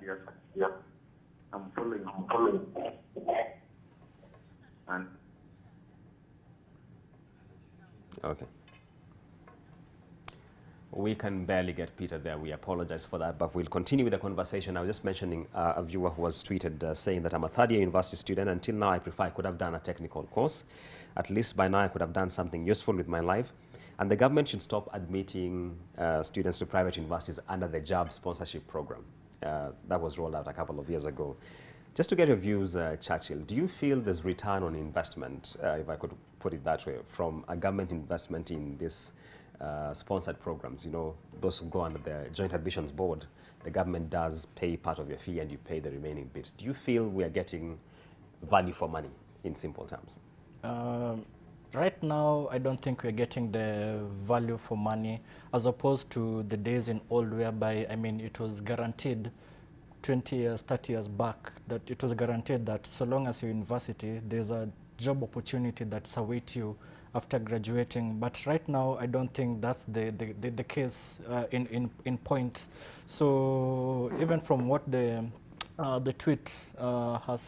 Yes. Yeah. I'm following. And Okay. We can barely get Peter there. We apologize for that, but we'll continue with the conversation. I was just mentioning a viewer who was tweeted saying that I'm a third-year university student. Until now, I prefer I could have done a technical course. At least by now, I could have done something useful with my life. And the government should stop admitting students to private universities under the job sponsorship program. That was rolled out a couple of years ago. Just to get your views, Churchill, do you feel there's return on investment, if I could put it that way, from a government investment in this sponsored programs? You know, those who go under the Joint Admissions Board, the government does pay part of your fee and you pay the remaining bit. Do you feel we are getting value for money, in simple terms? Right now, I don't think we're getting the value for money, as opposed to the days in old whereby, I mean, it was guaranteed 20 years, 30 years back, that it was guaranteed that so long as you're in university, there's a job opportunity that's await you after graduating. But right now, I don't think that's the case in point. So even from what the tweet has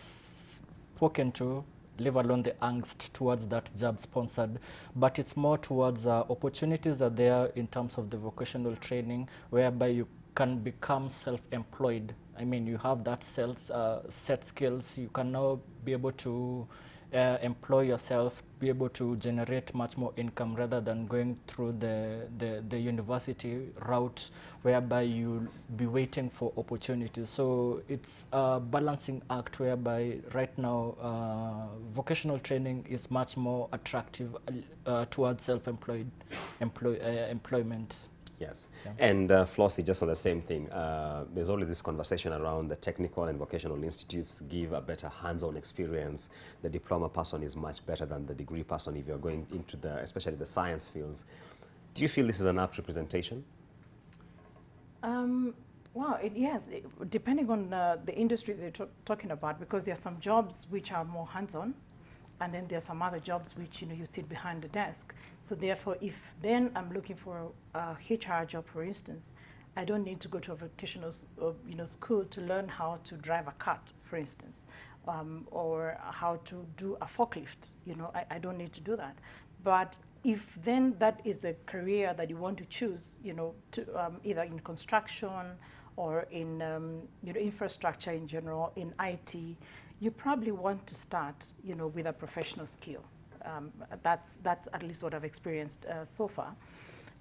spoken to, leave alone the angst towards that job sponsored, but it's more towards opportunities are there in terms of the vocational training, whereby you can become self-employed. I mean, you have that set skills, you can now be able to employ yourself, be able to generate much more income rather than going through the university route, whereby you'll be waiting for opportunities. So it's a balancing act whereby right now vocational training is much more attractive towards self-employed employment. Yes. Yeah. And Flossie, just on the same thing, there's always this conversation around the technical and vocational institutes give a better hands-on experience. The diploma person is much better than the degree person if you're going into the, especially the science fields. Do you feel this is an apt representation? Well, yes, depending on the industry they're talking about, because there are some jobs which are more hands-on, and then there are some other jobs which, you know, you sit behind the desk. So therefore, if then I'm looking for a HR job, for instance, I don't need to go to a vocational school to learn how to drive a cart, for instance, or how to do a forklift. You know, I don't need to do that. But if then that is the career that you want to choose, you know, to, either in construction or in infrastructure in general, in IT, you probably want to start, you know, with a professional skill. That's at least what I've experienced so far.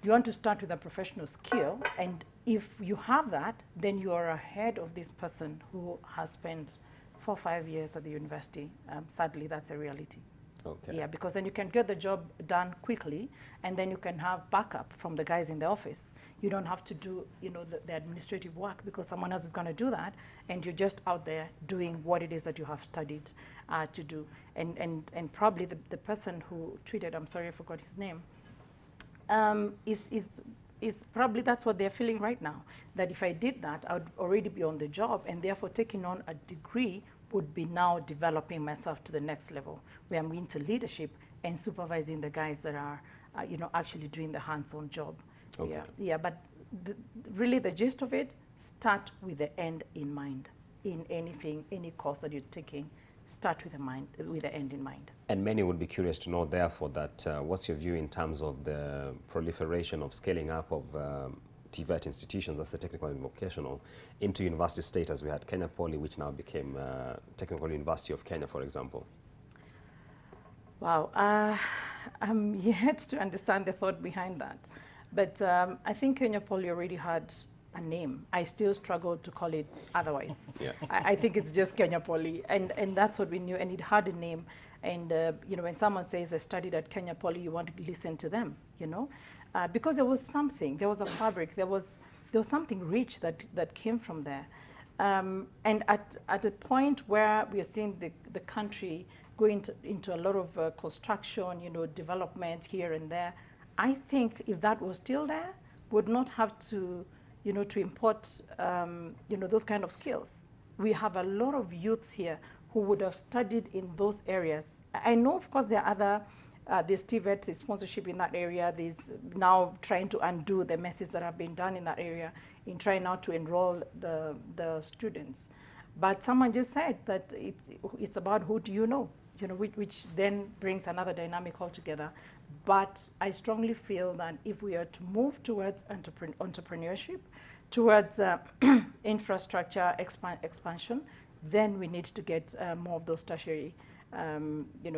You want to start with a professional skill, and if you have that, then you are ahead of this person who has spent 4 or 5 years at the university. Sadly, that's a reality. Okay. Yeah, because then you can get the job done quickly, and then you can have backup from the guys in the office. You don't have to do, you know, the administrative work, because someone else is going to do that, and you're just out there doing what it is that you have studied to do. And probably the person who tweeted, I'm sorry I forgot his name, is probably that's what they're feeling right now. That if I did that, I would already be on the job, and therefore taking on a degree would be now developing myself to the next level, where I'm into leadership and supervising the guys that are, actually doing the hands-on job. Okay. Yeah. But really, the gist of it: start with the end in mind. In anything, any course that you're taking, start with the end in mind. And many would be curious to know, therefore, that what's your view in terms of the proliferation of scaling up of TVET institutions, that's the technical and vocational, into university status? We had Kenya Poly, which now became Technical University of Kenya, for example. Wow, I'm yet to understand the thought behind that. But I think Kenya Poly already had a name. I still struggle to call it otherwise. Yes. I think it's just Kenya Poly, and that's what we knew, and it had a name. And when someone says I studied at Kenya Poly, you want to listen to them, because there was something, there was a fabric, there was something rich that came from there. And at a point where we are seeing the country going into a lot of construction, development here and there, I think if that was still there, would not have to, to import, those kind of skills. We have a lot of youths here who would have studied in those areas. I know, of course, there are other, there's TVET, there's sponsorship in that area, there's now trying to undo the messes that have been done in that area in trying now to enroll the students. But someone just said that it's about who do you know, which then brings another dynamic altogether. But I strongly feel that if we are to move towards entrepreneurship, towards infrastructure expansion, then we need to get more of those tertiary,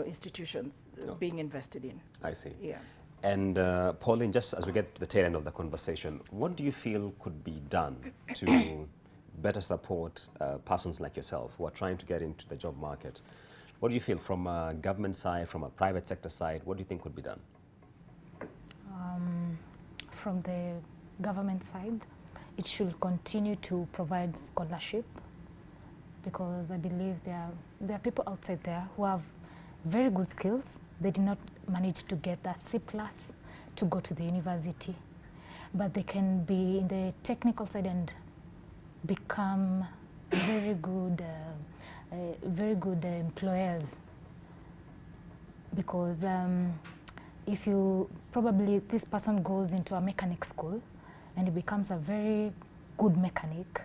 institutions being invested in. I see. Yeah. And Pauline, just as we get to the tail end of the conversation, what do you feel could be done to better support persons like yourself who are trying to get into the job market? What do you feel from a government side, from a private sector side? What do you think could be done? From the government side, it should continue to provide scholarship, because I believe there are people outside there who have very good skills. They did not manage to get that C+ to go to the university, but they can be in the technical side and become very good employers. Because if this person goes into a mechanic school and he becomes a very good mechanic,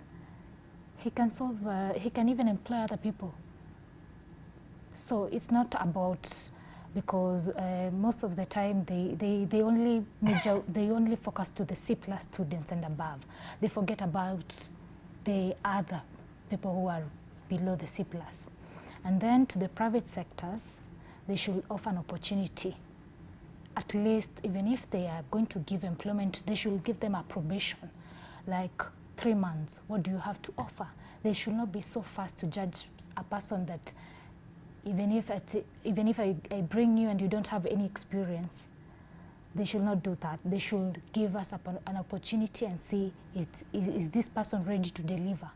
he can even employ other people. So it's not about, because most of the time they only they only focus to the C+ students and above. They forget about the other people who are below the C+. And then to the private sectors, they should offer an opportunity. At least, even if they are going to give employment, they should give them a probation, like 3 months. What do you have to offer? They should not be so fast to judge a person that even if I bring you and you don't have any experience, they should not do that. They should give us an opportunity and see, is this person ready to deliver?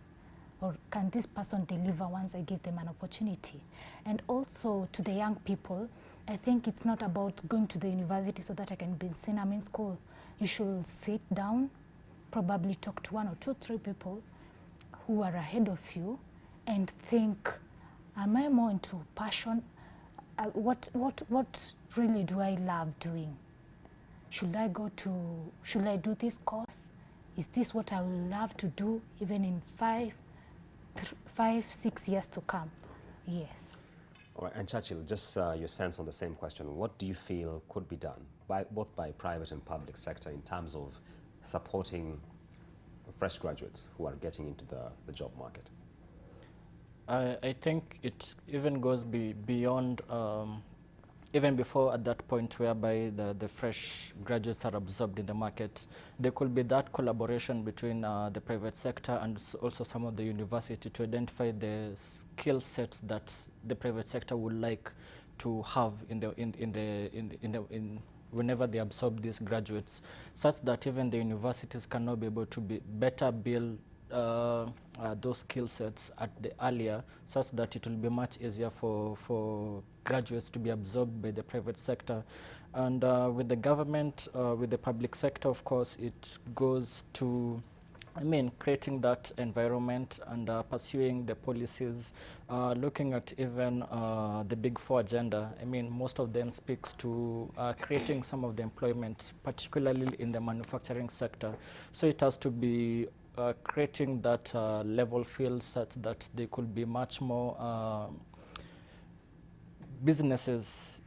Or can this person deliver once I give them an opportunity? And also to the young people, I think it's not about going to the university so that I can be seen I'm in school. You should sit down, probably talk to 1 or 2, 3 people who are ahead of you and think, am I more into passion? What really do I love doing? Should I do this course? Is this what I will love to do even in 5, 6 years to come? Yes. All right, and Churchill, just your sense on the same question. What do you feel could be done, both by private and public sector, in terms of supporting fresh graduates who are getting into the job market? I think it even goes beyond, even before at that point whereby the fresh graduates are absorbed in the market. There could be that collaboration between the private sector and also some of the university to identify the skill sets that the private sector would like to have whenever they absorb these graduates, such that even the universities can now be able to better build those skill sets at the earlier, such that it will be much easier for graduates to be absorbed by the private sector. And with the government, with the public sector, of course, it goes to, creating that environment and pursuing the policies, looking at even the Big Four agenda. Most of them speaks to creating some of the employment, particularly in the manufacturing sector. So it has to be creating that level field such that there could be much more businesses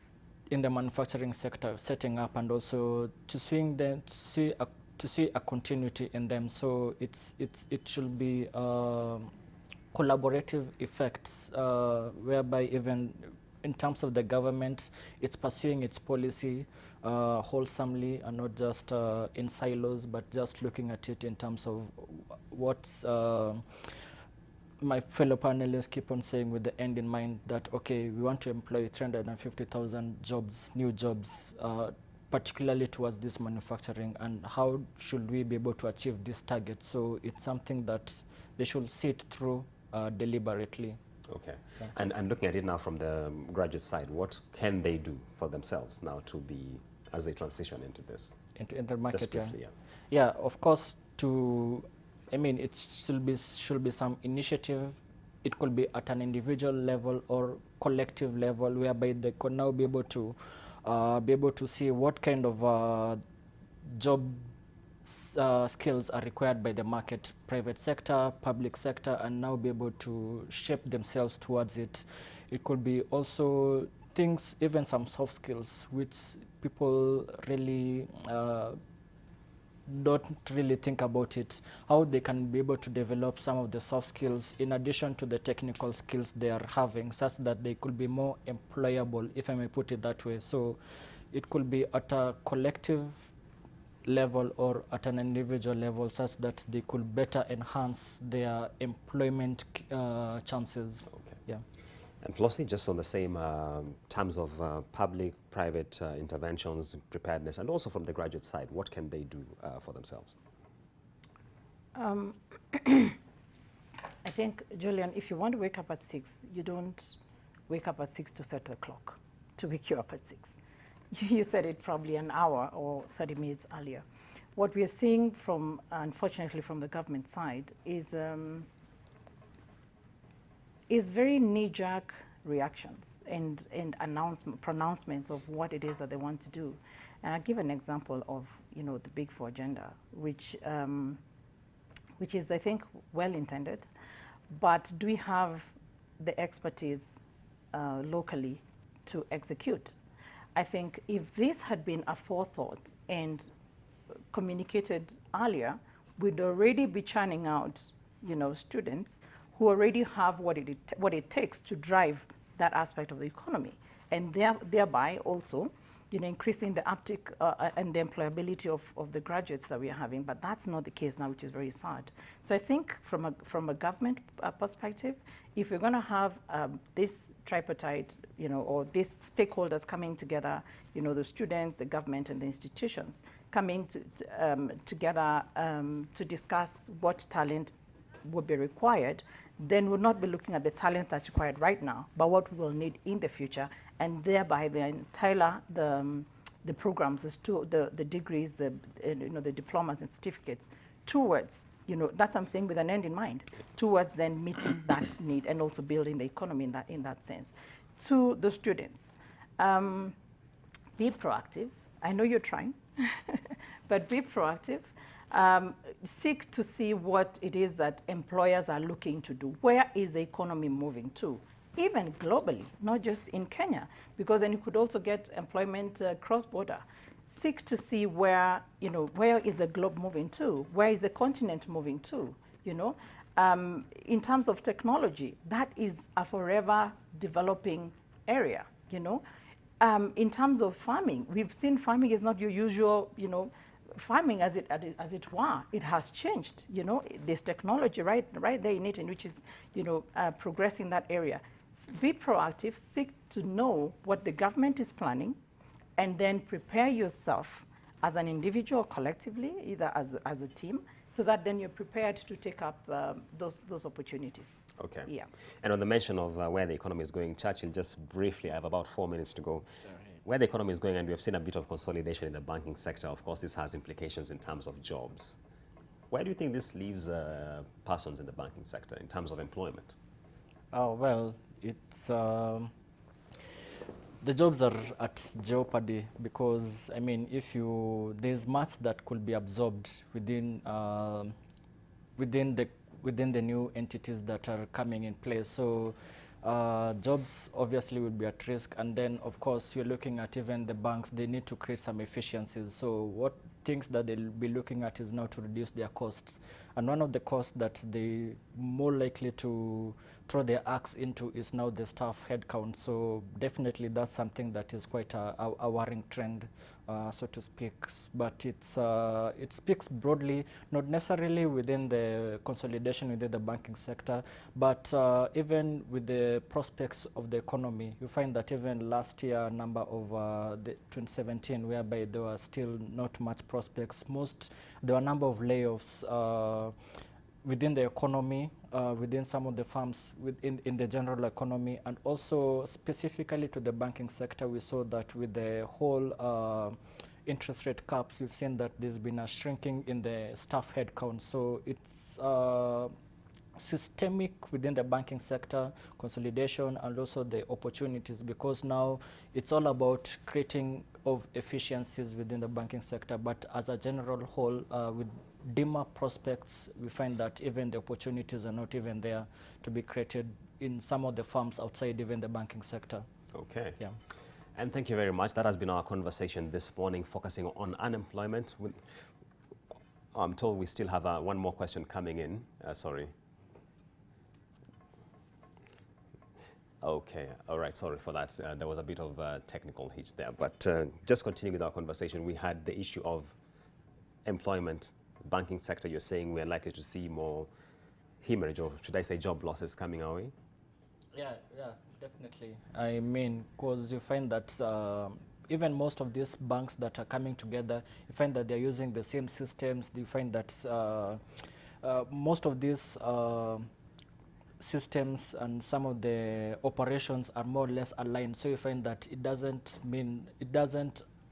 in the manufacturing sector setting up, and also to swing them to see a continuity in them. So it should be collaborative effects whereby even in terms of the government, it's pursuing its policy wholesomely and not just in silos, but just looking at it in terms of what's my fellow panelists keep on saying, with the end in mind, that okay, we want to employ 350,000 jobs, new jobs, particularly towards this manufacturing, and how should we be able to achieve this target? So it's something that they should sit through deliberately. Okay. Yeah. And looking at it now from the graduate side, what can they do for themselves now to be, as they transition into this? Into the market, just briefly, yeah, of course, it should be some initiative. It could be at an individual level or collective level, whereby they could now be able to see what kind of job skills are required by the market, private sector, public sector, and now be able to shape themselves towards it. It could be also things, even some soft skills, which people really don't really think about it, how they can be able to develop some of the soft skills in addition to the technical skills they are having, such that they could be more employable, if I may put it that way. So it could be at a collective level or at an individual level, such that they could better enhance their employment chances. Okay. Yeah. And Flossie, just on the same terms of public-private interventions, preparedness, and also from the graduate side, what can they do for themselves? I think, Julian, if you want to wake up at 6, you don't wake up at 6 to set the clock to wake you up at 6. You said it probably an hour or 30 minutes earlier. What we are seeing from, unfortunately, from the government side is very knee-jerk reactions and pronouncements of what it is that they want to do. And I'll give an example of, the Big Four agenda, which is, I think, well-intended, but do we have the expertise locally to execute. I think if this had been a forethought and communicated earlier, we'd already be churning out, students who already have what it takes to drive that aspect of the economy, and thereby also, increasing the uptick and the employability of the graduates that we are having. But that's not the case now, which is very sad. So I think from a government perspective, if we're going to have this tripartite, or these stakeholders coming together, the students, the government, and the institutions coming together to discuss what talent would be required, then we'll not be looking at the talent that's required right now, but what we will need in the future, and thereby then tailor the programs, the degrees, the diplomas and certificates towards, that's what I'm saying, with an end in mind, towards then meeting that need and also building the economy in that sense. To the students, be proactive. I know you're trying, but be proactive. Seek to see what it is that employers are looking to do. Where is the economy moving to? Even globally, not just in Kenya, because then you could also get employment cross-border. Seek to see where is the globe moving to? Where is the continent moving to? In terms of technology, that is a forever developing area, in terms of farming, we've seen farming is not your usual, farming as it were. It has changed. There's technology right there in it, and which is progressing that area. Be proactive. Seek to know what the government is planning, and then prepare yourself as an individual, collectively, either as a team, so that then you're prepared to take up those opportunities. Okay. Yeah. And on the mention of where the economy is going, Churchill, just briefly, I have about 4 minutes to go. Where the economy is going, and we have seen a bit of consolidation in the banking sector, of course, this has implications in terms of jobs. Where do you think this leaves persons in the banking sector in terms of employment? Oh, well, it's the jobs are at jeopardy because, I mean, there's much that could be absorbed within the new entities that are coming in place. So jobs obviously will be at risk, and then of course you're looking at even the banks. They need to create some efficiencies. So what things that they'll be looking at is now to reduce their costs, and one of the costs that they more likely to throw their axe into is now the staff headcount. So definitely that's something that is quite a worrying trend, so to speak. But it speaks broadly, not necessarily within the consolidation within the banking sector, but even with the prospects of the economy. You find that even last year number of the 2017, whereby there were still not much prospects. There were a number of layoffs within the economy, within some of the firms in the general economy, and also specifically to the banking sector. We saw that with the whole interest rate caps, we've seen that there's been a shrinking in the staff headcount. So it's systemic within the banking sector, consolidation, and also the opportunities, because now it's all about creating of efficiencies within the banking sector. But as a general whole, with dimmer prospects, we find that even the opportunities are not even there to be created in some of the firms outside even the banking sector. Okay. Yeah. And thank you very much. That has been our conversation this morning, focusing on unemployment. I'm told we still have one more question coming in. Sorry. Okay, all right, sorry for that. There was a bit of a technical hitch there. But just continuing with our conversation, we had the issue of employment, banking sector. You're saying we're likely to see more hemorrhage, or should I say job losses, coming our way? Yeah, definitely. I mean, because you find that even most of these banks that are coming together, you find that they're using the same systems. You find that most of these systems and some of the operations are more or less aligned. So you find that it doesn't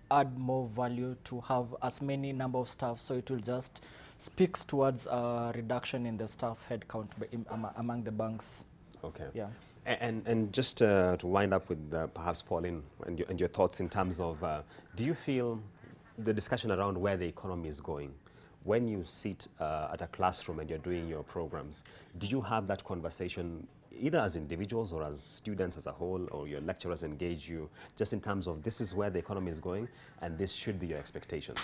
add more value to have as many number of staff. So it will just speaks towards a reduction in the staff headcount among the banks. Okay. Yeah. And just to wind up with perhaps Pauline and your thoughts in terms of, do you feel the discussion around where the economy is going, when you sit at a classroom and you're doing your programs, do you have that conversation either as individuals or as students as a whole, or your lecturers engage you, just in terms of this is where the economy is going and this should be your expectations?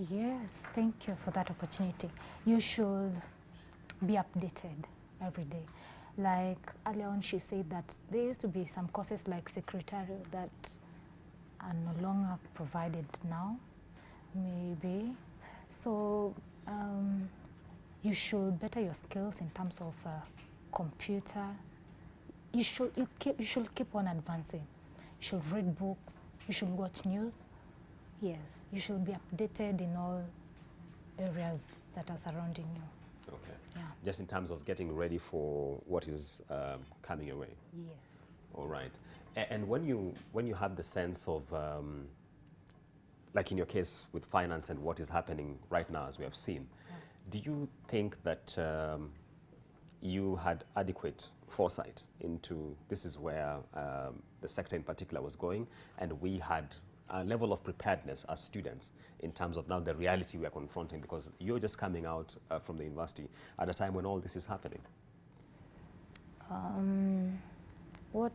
Yes, thank you for that opportunity. You should be updated every day. Like earlier on, she said that there used to be some courses like secretarial that are no longer provided now, maybe. So you should better your skills in terms of computer. You should keep on advancing. You should read books. You should watch news. Yes, you should be updated in all areas that are surrounding you. Okay. Yeah. Just in terms of getting ready for what is coming your way. Yes. All right. And when you have the sense of, like in your case with finance and what is happening right now, as we have seen, do you think that you had adequate foresight into this is where the sector in particular was going, and we had a level of preparedness as students in terms of now the reality we are confronting, because you're just coming out from the university at a time when all this is happening? For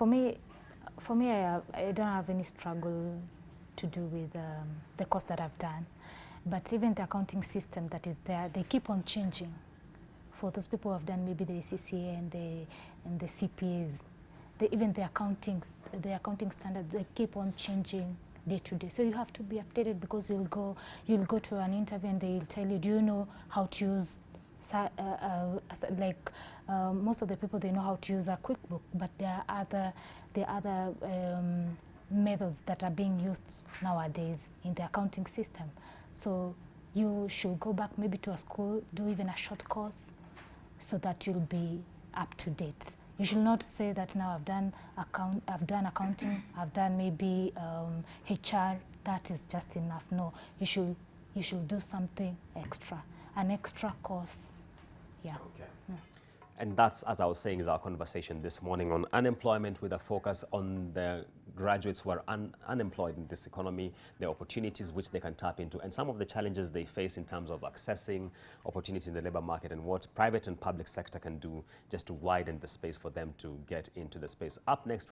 me, I don't have any struggle to do with the course that I've done, but even the accounting system that is there, they keep on changing. For those people who have done maybe the ACCA and the CPAs, even the accounting standards, they keep on changing day to day. So you have to be updated, because you'll go to an interview and they'll tell you, do you know how to use most of the people, they know how to use a QuickBook, but there are other methods that are being used nowadays in the accounting system. So you should go back maybe to a school, do even a short course, so that you'll be up to date. You should not say that now I've done accounting, I've done maybe HR, that is just enough. No, you should do something extra, an extra course. Yeah. Okay. Yeah. And that's, as I was saying, is our conversation this morning on unemployment, with a focus on the graduates who are unemployed in this economy, the opportunities which they can tap into, and some of the challenges they face in terms of accessing opportunities in the labor market, and what private and public sector can do just to widen the space for them to get into the space. Up next,